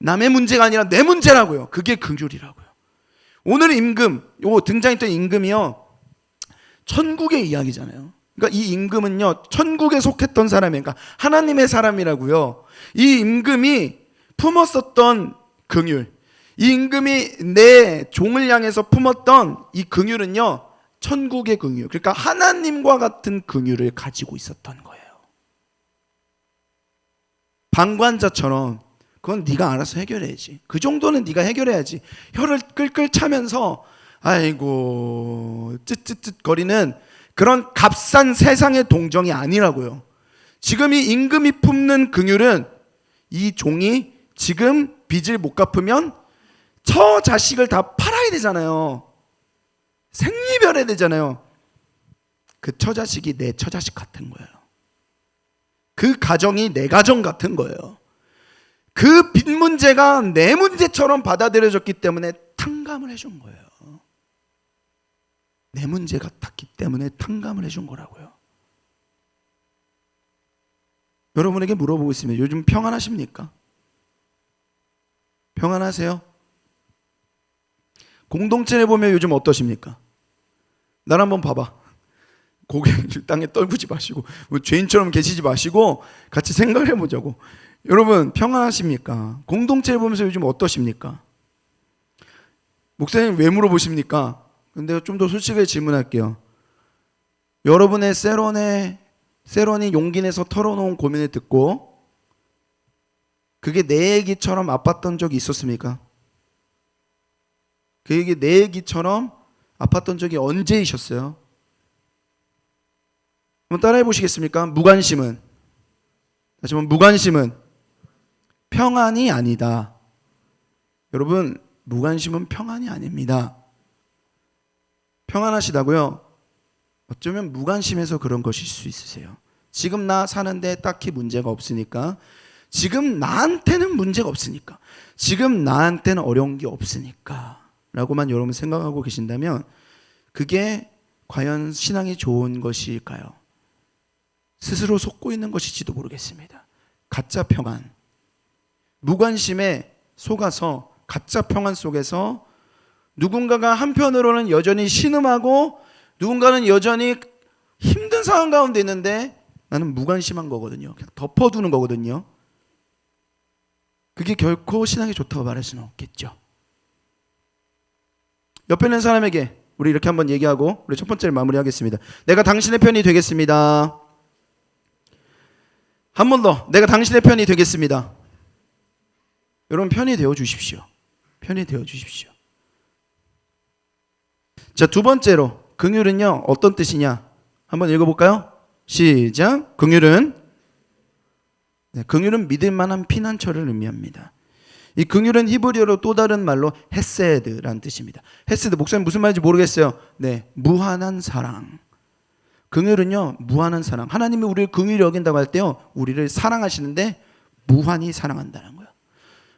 남의 문제가 아니라 내 문제라고요. 그게 긍휼이라고요. 오늘 임금, 요 등장했던 임금이요, 천국의 이야기잖아요. 그러니까 이 임금은요, 천국에 속했던 사람이에요. 그러니까 하나님의 사람이라고요. 이 임금이 품었었던 긍휼, 이 임금이 내 종을 향해서 품었던 이 긍휼은요, 천국의 긍휼, 그러니까 하나님과 같은 긍휼을 가지고 있었던 거예요. 방관자처럼 그건 네가 알아서 해결해야지. 그 정도는 네가 해결해야지. 혀를 끌끌 차면서 아이고 쯧쯧쯧 거리는 그런 값싼 세상의 동정이 아니라고요. 지금 이 임금이 품는 긍휼은 이 종이 지금 빚을 못 갚으면 처 자식을 다 팔아야 되잖아요. 생리별해야 되잖아요. 그 처자식이 내 처자식 같은 거예요. 그 가정이 내 가정 같은 거예요. 그 빚 문제가 내 문제처럼 받아들여졌기 때문에 탕감을 해준 거예요. 내 문제 같았기 때문에 탕감을 해준 거라고요. 여러분에게 물어보고 있습니다. 요즘 평안하십니까? 평안하세요? 공동체를 보면 요즘 어떠십니까? 나를 한번 봐봐. 고개를 땅에 떨구지 마시고 뭐 죄인처럼 계시지 마시고 같이 생각을 해보자고. 여러분 평안하십니까? 공동체를 보면서 요즘 어떠십니까? 목사님 왜 물어보십니까? 근데 좀 더 솔직하게 질문할게요. 여러분의 세론이 용기 내서 털어놓은 고민을 듣고 그게 내 얘기처럼 아팠던 적이 있었습니까? 그 얘기 내 얘기처럼 아팠던 적이 언제이셨어요? 한번 따라해 보시겠습니까? 무관심은, 다시 한번, 무관심은 평안이 아니다. 여러분, 무관심은 평안이 아닙니다. 평안하시다고요? 어쩌면 무관심해서 그런 것일 수 있으세요. 지금 나 사는데 딱히 문제가 없으니까, 지금 나한테는 문제가 없으니까, 지금 나한테는 어려운 게 없으니까 라고만 여러분 생각하고 계신다면 그게 과연 신앙이 좋은 것일까요? 스스로 속고 있는 것일지도 모르겠습니다. 가짜 평안, 무관심에 속아서 가짜 평안 속에서 누군가가 한편으로는 여전히 신음하고 누군가는 여전히 힘든 상황 가운데 있는데 나는 무관심한 거거든요. 그냥 덮어두는 거거든요. 그게 결코 신앙이 좋다고 말할 수는 없겠죠. 옆에 있는 사람에게 우리 이렇게 한번 얘기하고 우리 첫 번째를 마무리하겠습니다. 내가 당신의 편이 되겠습니다. 한 번 더, 내가 당신의 편이 되겠습니다. 여러분 편이 되어 주십시오. 편이 되어 주십시오. 자, 두 번째로 긍휼은요 어떤 뜻이냐 한번 읽어볼까요? 시작. 긍휼은 긍휼은 믿을 만한 피난처를 의미합니다. 이 긍휼은 히브리어로 또 다른 말로 헤세드라는 뜻입니다. 헤세드, 목사님 무슨 말인지 모르겠어요. 네, 무한한 사랑. 긍휼은요 무한한 사랑. 하나님이 우리를 긍휼히 여긴다고 할 때요 우리를 사랑하시는데 무한히 사랑한다는 거예요.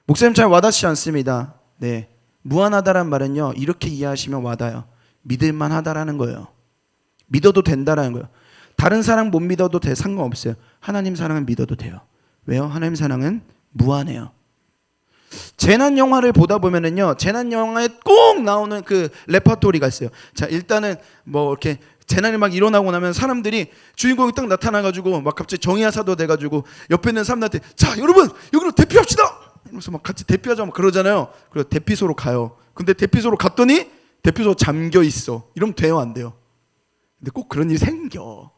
목사님 잘 와닿지 않습니다. 네, 무한하다란 말은요 이렇게 이해하시면 와닿아요. 믿을만 하다라는 거예요. 믿어도 된다라는 거예요. 다른 사랑 못 믿어도 돼, 상관없어요. 하나님 사랑은 믿어도 돼요. 왜요? 하나님 사랑은 무한해요. 재난 영화를 보다 보면은요 재난 영화에 꼭 나오는 그 레퍼토리가 있어요. 자, 일단은 뭐 이렇게 재난이 막 일어나고 나면 사람들이 주인공이 딱 나타나가지고 막 갑자기 정의하사도 돼가지고 옆에 있는 사람들한테 자 여러분 여기로 대피합시다 이러면서 막 같이 대피하자 막 그러잖아요. 그래서 대피소로 가요. 근데 대피소로 갔더니 대피소 잠겨 있어. 이러면 돼요, 안 돼요? 근데 꼭 그런 일이 생겨.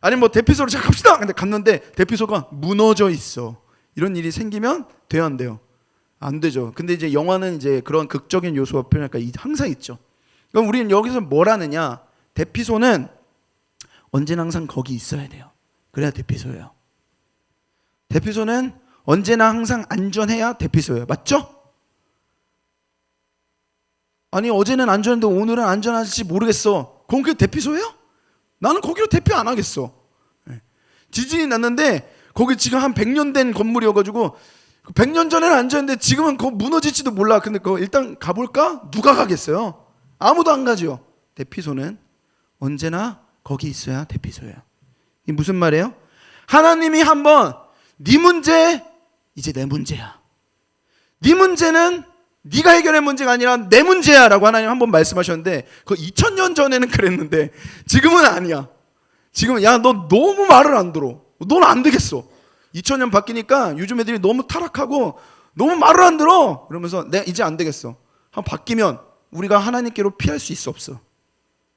아니 뭐 대피소로 자 갑시다. 근데 갔는데 대피소가 무너져 있어. 이런 일이 생기면 돼요, 안 돼요? 안 되죠. 근데 이제 영화는 이제 그런 극적인 요소가 표현할까 항상 있죠. 그럼 우리는 여기서 뭘 하느냐? 대피소는 언제나 항상 거기 있어야 돼요. 그래야 대피소예요. 대피소는 언제나 항상 안전해야 대피소예요. 맞죠? 아니 어제는 안전한데 오늘은 안전할지 모르겠어. 그럼 그게 대피소예요? 나는 거기로 대피 안 하겠어. 지진이 났는데 거기 지금 한 100년 된 건물이어가지고 100년 전에는 안전한데 지금은 그거 무너질지도 몰라. 근데 그거 일단 가볼까? 누가 가겠어요? 아무도 안 가죠. 대피소는 언제나 거기 있어야 대피소예요. 이게 무슨 말이에요? 하나님이 한번 네 문제 이제 내 문제야. 네 문제는 네가 해결할 문제가 아니라 내 문제야 라고 하나님 한번 말씀하셨는데 그 2000년 전에는 그랬는데 지금은 아니야. 지금은 야 너 너무 말을 안 들어. 넌 안 되겠어. 2000년 바뀌니까 요즘 애들이 너무 타락하고 너무 말을 안 들어. 그러면서 내가 이제 안 되겠어. 한번 바뀌면 우리가 하나님께로 피할 수 있어 없어?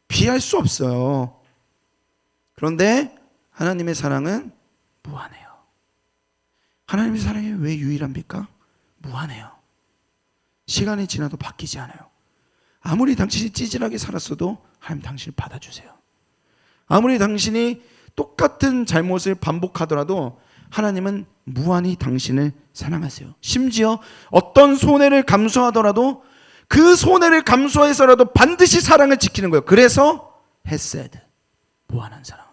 피할 수 없어요. 그런데 하나님의 사랑은 무한해요. 하나님의 사랑이 왜 유일합니까? 무한해요. 시간이 지나도 바뀌지 않아요. 아무리 당신이 찌질하게 살았어도 하나님 당신을 받아주세요. 아무리 당신이 똑같은 잘못을 반복하더라도 하나님은 무한히 당신을 사랑하세요. 심지어 어떤 손해를 감수하더라도 그 손해를 감수해서라도 반드시 사랑을 지키는 거예요. 그래서 헤세드, 무한한 사랑.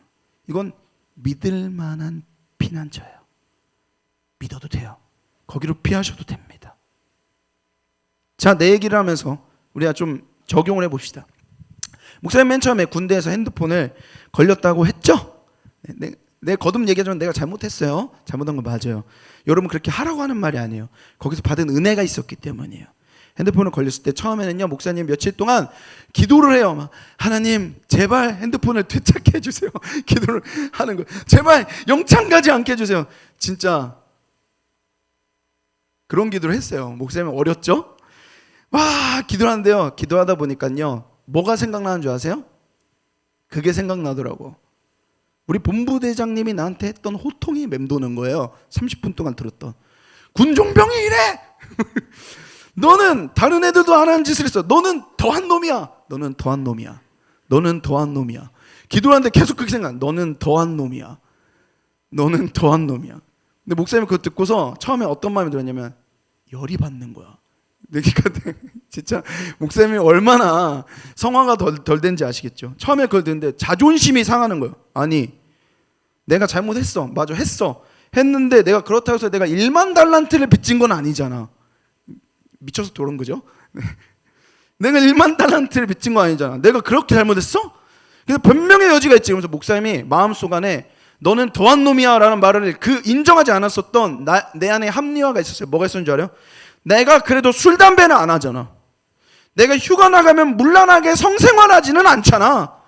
이건 믿을 만한 피난처예요. 믿어도 돼요. 거기로 피하셔도 됩니다. 자, 내 얘기를 하면서 우리가 좀 적용을 해봅시다. 목사님 맨 처음에 군대에서 핸드폰을 걸렸다고 했죠? 내 거듭 얘기하자면 내가 잘못했어요. 잘못한 거 맞아요. 여러분 그렇게 하라고 하는 말이 아니에요. 거기서 받은 은혜가 있었기 때문이에요. 핸드폰을 걸렸을 때 처음에는요, 목사님 며칠 동안 기도를 해요. 막 하나님 제발 핸드폰을 되찾게 해주세요. 기도를 하는 거예요. 제발 영창 가지 않게 해주세요. 진짜 그런 기도를 했어요. 목사님 어렸죠? 와 기도를 하는데요, 기도하다 보니까요 뭐가 생각나는 줄 아세요? 그게 생각나더라고. 우리 본부대장님이 나한테 했던 호통이 맴도는 거예요. 30분 동안 들었던. 군종병이 이래. 너는 다른 애들도 안 하는 짓을 했어. 너는 더한 놈이야. 너는 더한 놈이야. 너는 더한 놈이야. 기도하는데 계속 그렇게 생각. 너는 더한 놈이야. 너는 더한 놈이야. 근데 목사님이 그거 듣고서 처음에 어떤 마음이 들었냐면 열이 받는 거야. 그러니까 진짜 목사님이 얼마나 성화가 덜 된지 아시겠죠? 처음에 그걸 듣는데 자존심이 상하는 거예요. 아니 내가 잘못했어. 맞아 했어. 했는데 내가 그렇다고 해서 내가 1만 달란트를 빚진 건 아니잖아. 미쳐서 그런 거죠. 내가 1만 달란트를 빚진 거 아니잖아. 내가 그렇게 잘못했어? 그래서 변명의 여지가 있지. 그래서 목사님이 마음속 안에 너는 더한 놈이야 라는 말을 인정하지 않았었던 내 안에 합리화가 있었어요. 뭐가 있었는 줄 알아요? 내가 그래도 술, 담배는 안 하잖아. 내가 휴가 나가면 문란하게 성생활하지는 않잖아.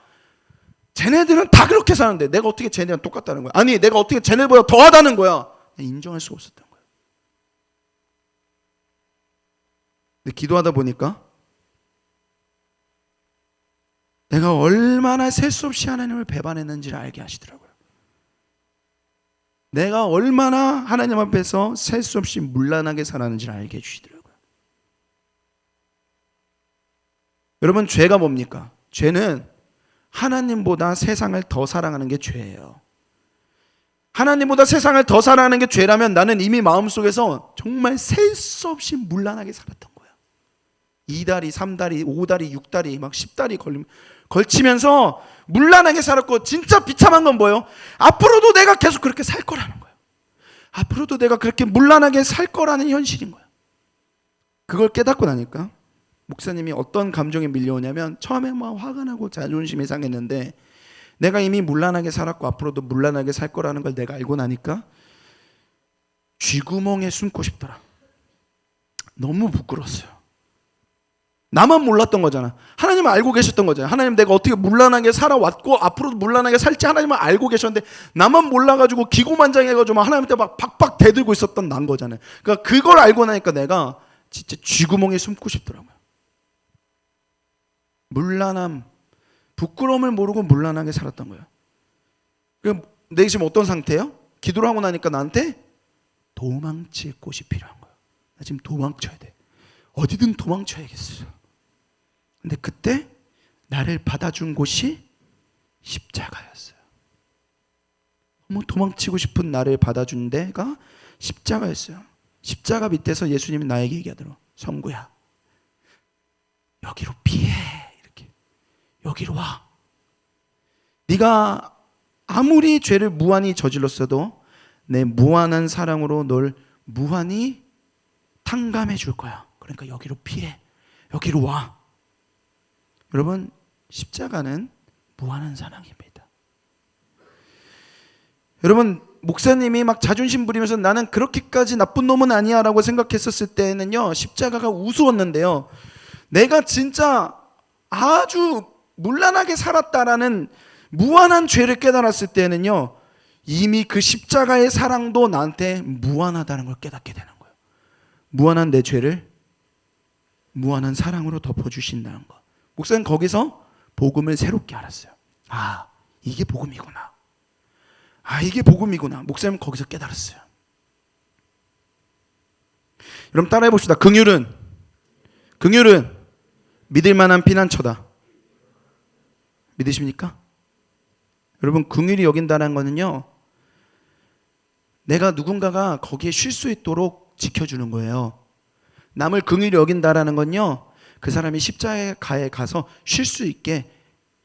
쟤네들은 다 그렇게 사는데 내가 어떻게 쟤네랑 똑같다는 거야? 아니 내가 어떻게 쟤네보다 더하다는 거야? 인정할 수가 없었던 거야. 근데 기도하다 보니까 내가 얼마나 셀 수 없이 하나님을 배반했는지를 알게 하시더라고요. 내가 얼마나 하나님 앞에서 셀 수 없이 문란하게 살았는지를 알게 해주시더라고요. 여러분 죄가 뭡니까? 죄는 하나님보다 세상을 더 사랑하는 게 죄예요. 하나님보다 세상을 더 사랑하는 게 죄라면 나는 이미 마음속에서 정말 셀 수 없이 문란하게 살았던 거야. 2다리, 3다리, 5다리, 6다리, 막 10다리 걸치면서 문란하게 살았고, 진짜 비참한 건 뭐예요? 앞으로도 내가 계속 그렇게 살 거라는 거예요. 앞으로도 내가 그렇게 문란하게 살 거라는 현실인 거예요. 그걸 깨닫고 나니까 목사님이 어떤 감정이 밀려오냐면 처음에 막 화가 나고 자존심이 상했는데 내가 이미 문란하게 살았고 앞으로도 문란하게 살 거라는 걸 내가 알고 나니까 쥐구멍에 숨고 싶더라. 너무 부끄러웠어요. 나만 몰랐던 거잖아. 하나님은 알고 계셨던 거잖아. 하나님 내가 어떻게 문란하게 살아왔고 앞으로도 문란하게 살지 하나님은 알고 계셨는데 나만 몰라가지고 기고만장해가지고 막 하나님한테 막 박박 대들고 있었던 난 거잖아요. 그러니까 그걸 알고 나니까 내가 진짜 쥐구멍에 숨고 싶더라고요. 문란함, 부끄러움을 모르고 문란하게 살았던 거예요. 그럼 내가 지금 어떤 상태예요? 기도를 하고 나니까 나한테 도망칠 곳이 필요한 거예요. 나 지금 도망쳐야 돼. 어디든 도망쳐야겠어. 근데 그때 나를 받아준 곳이 십자가였어요. 너무 도망치고 싶은 나를 받아준 데가 십자가였어요. 십자가 밑에서 예수님이 나에게 얘기하더라고. 성구야, 여기로 피해. 이렇게 여기로 와. 네가 아무리 죄를 무한히 저질렀어도 내 무한한 사랑으로 널 무한히 탕감해 줄 거야. 그러니까 여기로 피해. 여기로 와. 여러분, 십자가는 무한한 사랑입니다. 여러분, 목사님이 막 자존심 부리면서 나는 그렇게까지 나쁜 놈은 아니야 라고 생각했었을 때는요, 십자가가 우스웠는데요, 내가 진짜 아주 문란하게 살았다라는 무한한 죄를 깨달았을 때는요, 이미 그 십자가의 사랑도 나한테 무한하다는 걸 깨닫게 되는 거예요. 무한한 내 죄를 무한한 사랑으로 덮어주신다는 거. 목사님 거기서 복음을 새롭게 알았어요. 아, 이게 복음이구나. 아, 이게 복음이구나. 목사님 거기서 깨달았어요. 여러분 따라해 봅시다. 긍휼은 믿을 만한 피난처다. 믿으십니까? 여러분, 긍휼히 여긴다는 거는요, 내가 누군가가 거기에 쉴 수 있도록 지켜주는 거예요. 남을 긍휼히 여긴다라는 건요, 그 사람이 십자가에 가서 쉴 수 있게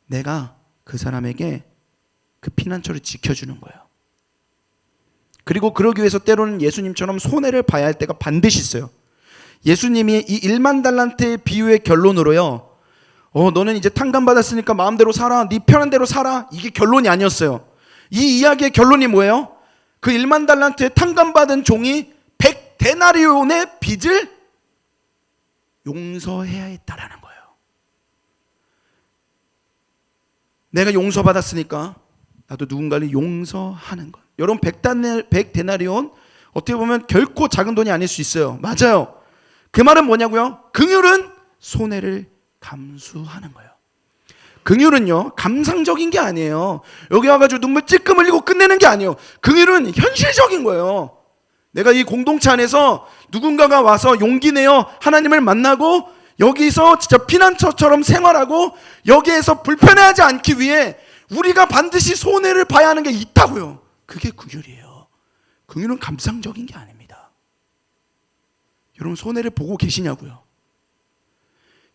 내가 그 사람에게 그 피난처를 지켜주는 거예요. 그리고 그러기 위해서 때로는 예수님처럼 손해를 봐야 할 때가 반드시 있어요. 예수님이 이 1만 달란트의 비유의 결론으로요, 너는 이제 탕감받았으니까 마음대로 살아, 네 편한 대로 살아, 이게 결론이 아니었어요. 이 이야기의 결론이 뭐예요? 그 1만 달란트의 탕감받은 종이 100데나리온의 빚을 용서해야 했다라는 거예요. 내가 용서받았으니까 나도 누군가를 용서하는 것. 여러분, 100데나리온 어떻게 보면 결코 작은 돈이 아닐 수 있어요. 맞아요. 그 말은 뭐냐고요? 긍휼은 손해를 감수하는 거예요. 긍휼은요, 감상적인 게 아니에요. 여기 와가지고 눈물 찔끔 흘리고 끝내는 게 아니에요. 긍휼은 현실적인 거예요. 내가 이 공동체 안에서 누군가가 와서 용기 내어 하나님을 만나고 여기서 진짜 피난처처럼 생활하고 여기에서 불편해하지 않기 위해 우리가 반드시 손해를 봐야 하는 게 있다고요. 그게 긍휼이에요. 긍휼은 감상적인 게 아닙니다. 여러분, 손해를 보고 계시냐고요?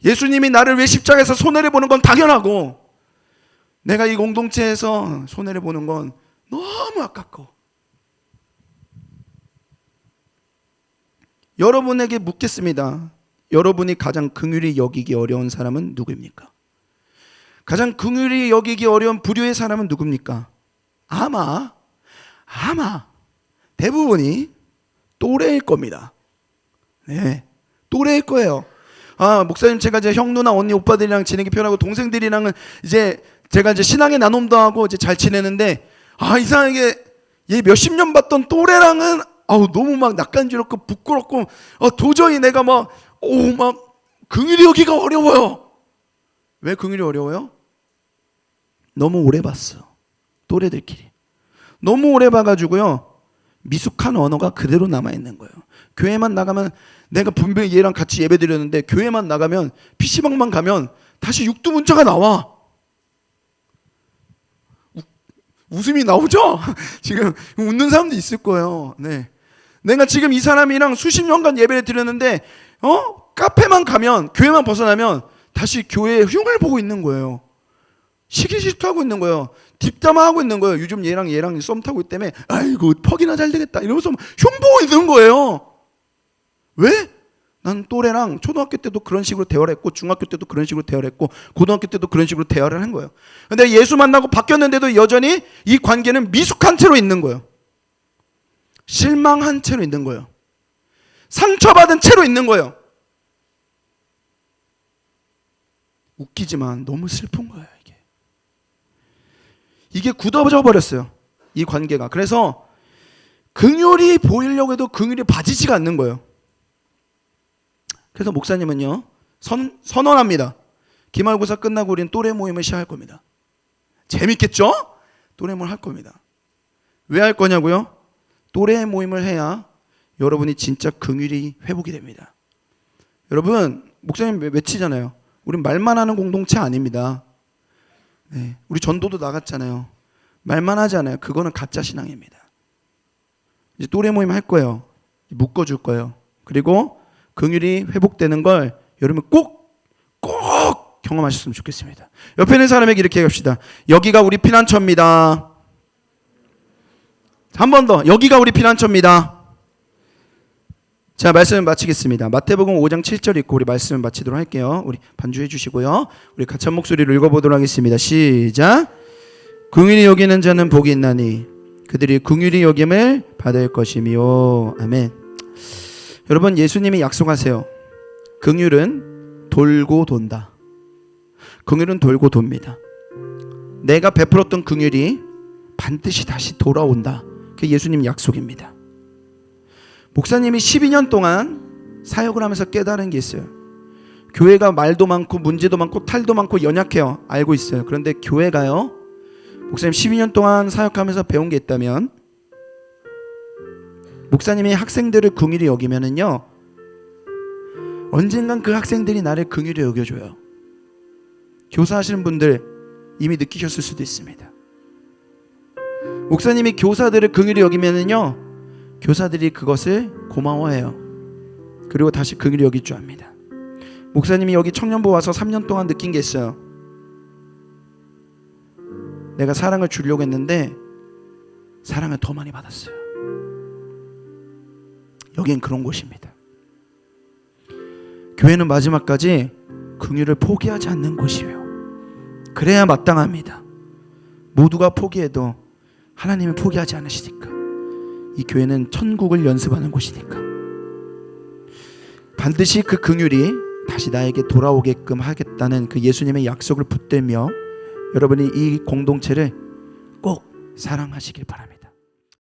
예수님이 나를 왜 십자가에서 손해를 보는 건 당연하고, 내가 이 공동체에서 손해를 보는 건 너무 아깝고. 여러분에게 묻겠습니다. 여러분이 가장 긍휼히 여기기 어려운 사람은 누구입니까? 가장 긍휼히 여기기 어려운 부류의 사람은 누굽니까? 아마 대부분이 또래일 겁니다. 네, 또래일 거예요. 아, 목사님, 제가 이제 형, 누나, 언니, 오빠들이랑 지내기 편하고 동생들이랑은 이제 제가 이제 신앙의 나눔도 하고 이제 잘 지내는데, 아, 이상하게 얘 몇십 년 봤던 또래랑은 너무 막 낯간지럽고 부끄럽고, 도저히 내가 막 긍휼히 여기가 어려워요. 왜 긍휼이 어려워요? 너무 오래 봤어. 또래들끼리 너무 오래 봐가지고요, 미숙한 언어가 그대로 남아있는 거예요. 교회만 나가면, 내가 분명히 얘랑 같이 예배 드렸는데 교회만 나가면, PC방만 가면 다시 육두문자가 나와. 웃음이 나오죠? 지금 웃는 사람도 있을 거예요. 네. 내가 지금 이 사람이랑 수십 년간 예배를 드렸는데 카페만 가면, 교회만 벗어나면 다시 교회의 흉을 보고 있는 거예요. 시기 질투하고 있는 거예요. 뒷담화하고 있는 거예요. 요즘 얘랑 썸 타고 있기 때문에 아이고 퍽이나 잘 되겠다 이러면서 흉 보고 있는 거예요. 왜? 난 또래랑 초등학교 때도 그런 식으로 대화를 했고, 중학교 때도 그런 식으로 대화를 했고, 고등학교 때도 그런 식으로 대화를 한 거예요. 근데 예수 만나고 바뀌었는데도 여전히 이 관계는 미숙한 채로 있는 거예요. 실망한 채로 있는 거예요. 상처받은 채로 있는 거예요. 웃기지만 너무 슬픈 거예요. 이게 굳어져 버렸어요, 이 관계가. 그래서 긍휼이 보이려고 해도 긍휼이 봐지지가 않는 거예요. 그래서 목사님은요, 선언합니다. 기말고사 끝나고 우리는 또래 모임을 시작할 겁니다. 재밌겠죠? 또래 모임을 할 겁니다. 왜 할 거냐고요? 또래 모임을 해야 여러분이 진짜 긍휼이 회복이 됩니다. 여러분, 목사님 외치잖아요. 우린 말만 하는 공동체 아닙니다. 네, 우리 전도도 나갔잖아요. 말만 하지 않아요. 그거는 가짜 신앙입니다. 이제 또래 모임 할 거예요. 묶어줄 거예요. 그리고 긍휼이 회복되는 걸 여러분 꼭 경험하셨으면 좋겠습니다. 옆에 있는 사람에게 이렇게 합시다. 여기가 우리 피난처입니다. 한 번 더. 여기가 우리 피난처입니다. 자, 말씀을 마치겠습니다. 마태복음 5장 7절 읽고 우리 말씀을 마치도록 할게요. 우리 반주해 주시고요. 우리 같이 한 목소리로 읽어보도록 하겠습니다. 시작. 긍휼히 여기는 자는 복이 있나니 그들이 긍휼히 여김을 받을 것이며. 아멘. 여러분, 예수님이 약속하세요. 긍휼은 돌고 돈다. 긍휼은 돌고 돕니다. 내가 베풀었던 긍휼이 반드시 다시 돌아온다. 그게 예수님 약속입니다. 목사님이 12년 동안 사역을 하면서 깨달은 게 있어요. 교회가 말도 많고 문제도 많고 탈도 많고 연약해요. 알고 있어요. 그런데 교회가요, 목사님 12년 동안 사역하면서 배운 게 있다면, 목사님이 학생들을 긍휼히 여기면은요, 언젠간 그 학생들이 나를 긍휼히 여겨줘요. 교사하시는 분들 이미 느끼셨을 수도 있습니다. 목사님이 교사들을 긍휼히 여기면은요, 교사들이 그것을 고마워해요. 그리고 다시 긍휼히 여길 줄 압니다. 목사님이 여기 청년부 와서 3년 동안 느낀 게 있어요. 내가 사랑을 주려고 했는데 사랑을 더 많이 받았어요. 여긴 그런 곳입니다. 교회는 마지막까지 긍휼을 포기하지 않는 곳이에요. 그래야 마땅합니다. 모두가 포기해도 하나님은 포기하지 않으시니까. 이 교회는 천국을 연습하는 곳이니까. 반드시 그 긍휼이 다시 나에게 돌아오게끔 하겠다는 그 예수님의 약속을 붙들며 여러분이 이 공동체를 꼭 사랑하시길 바랍니다.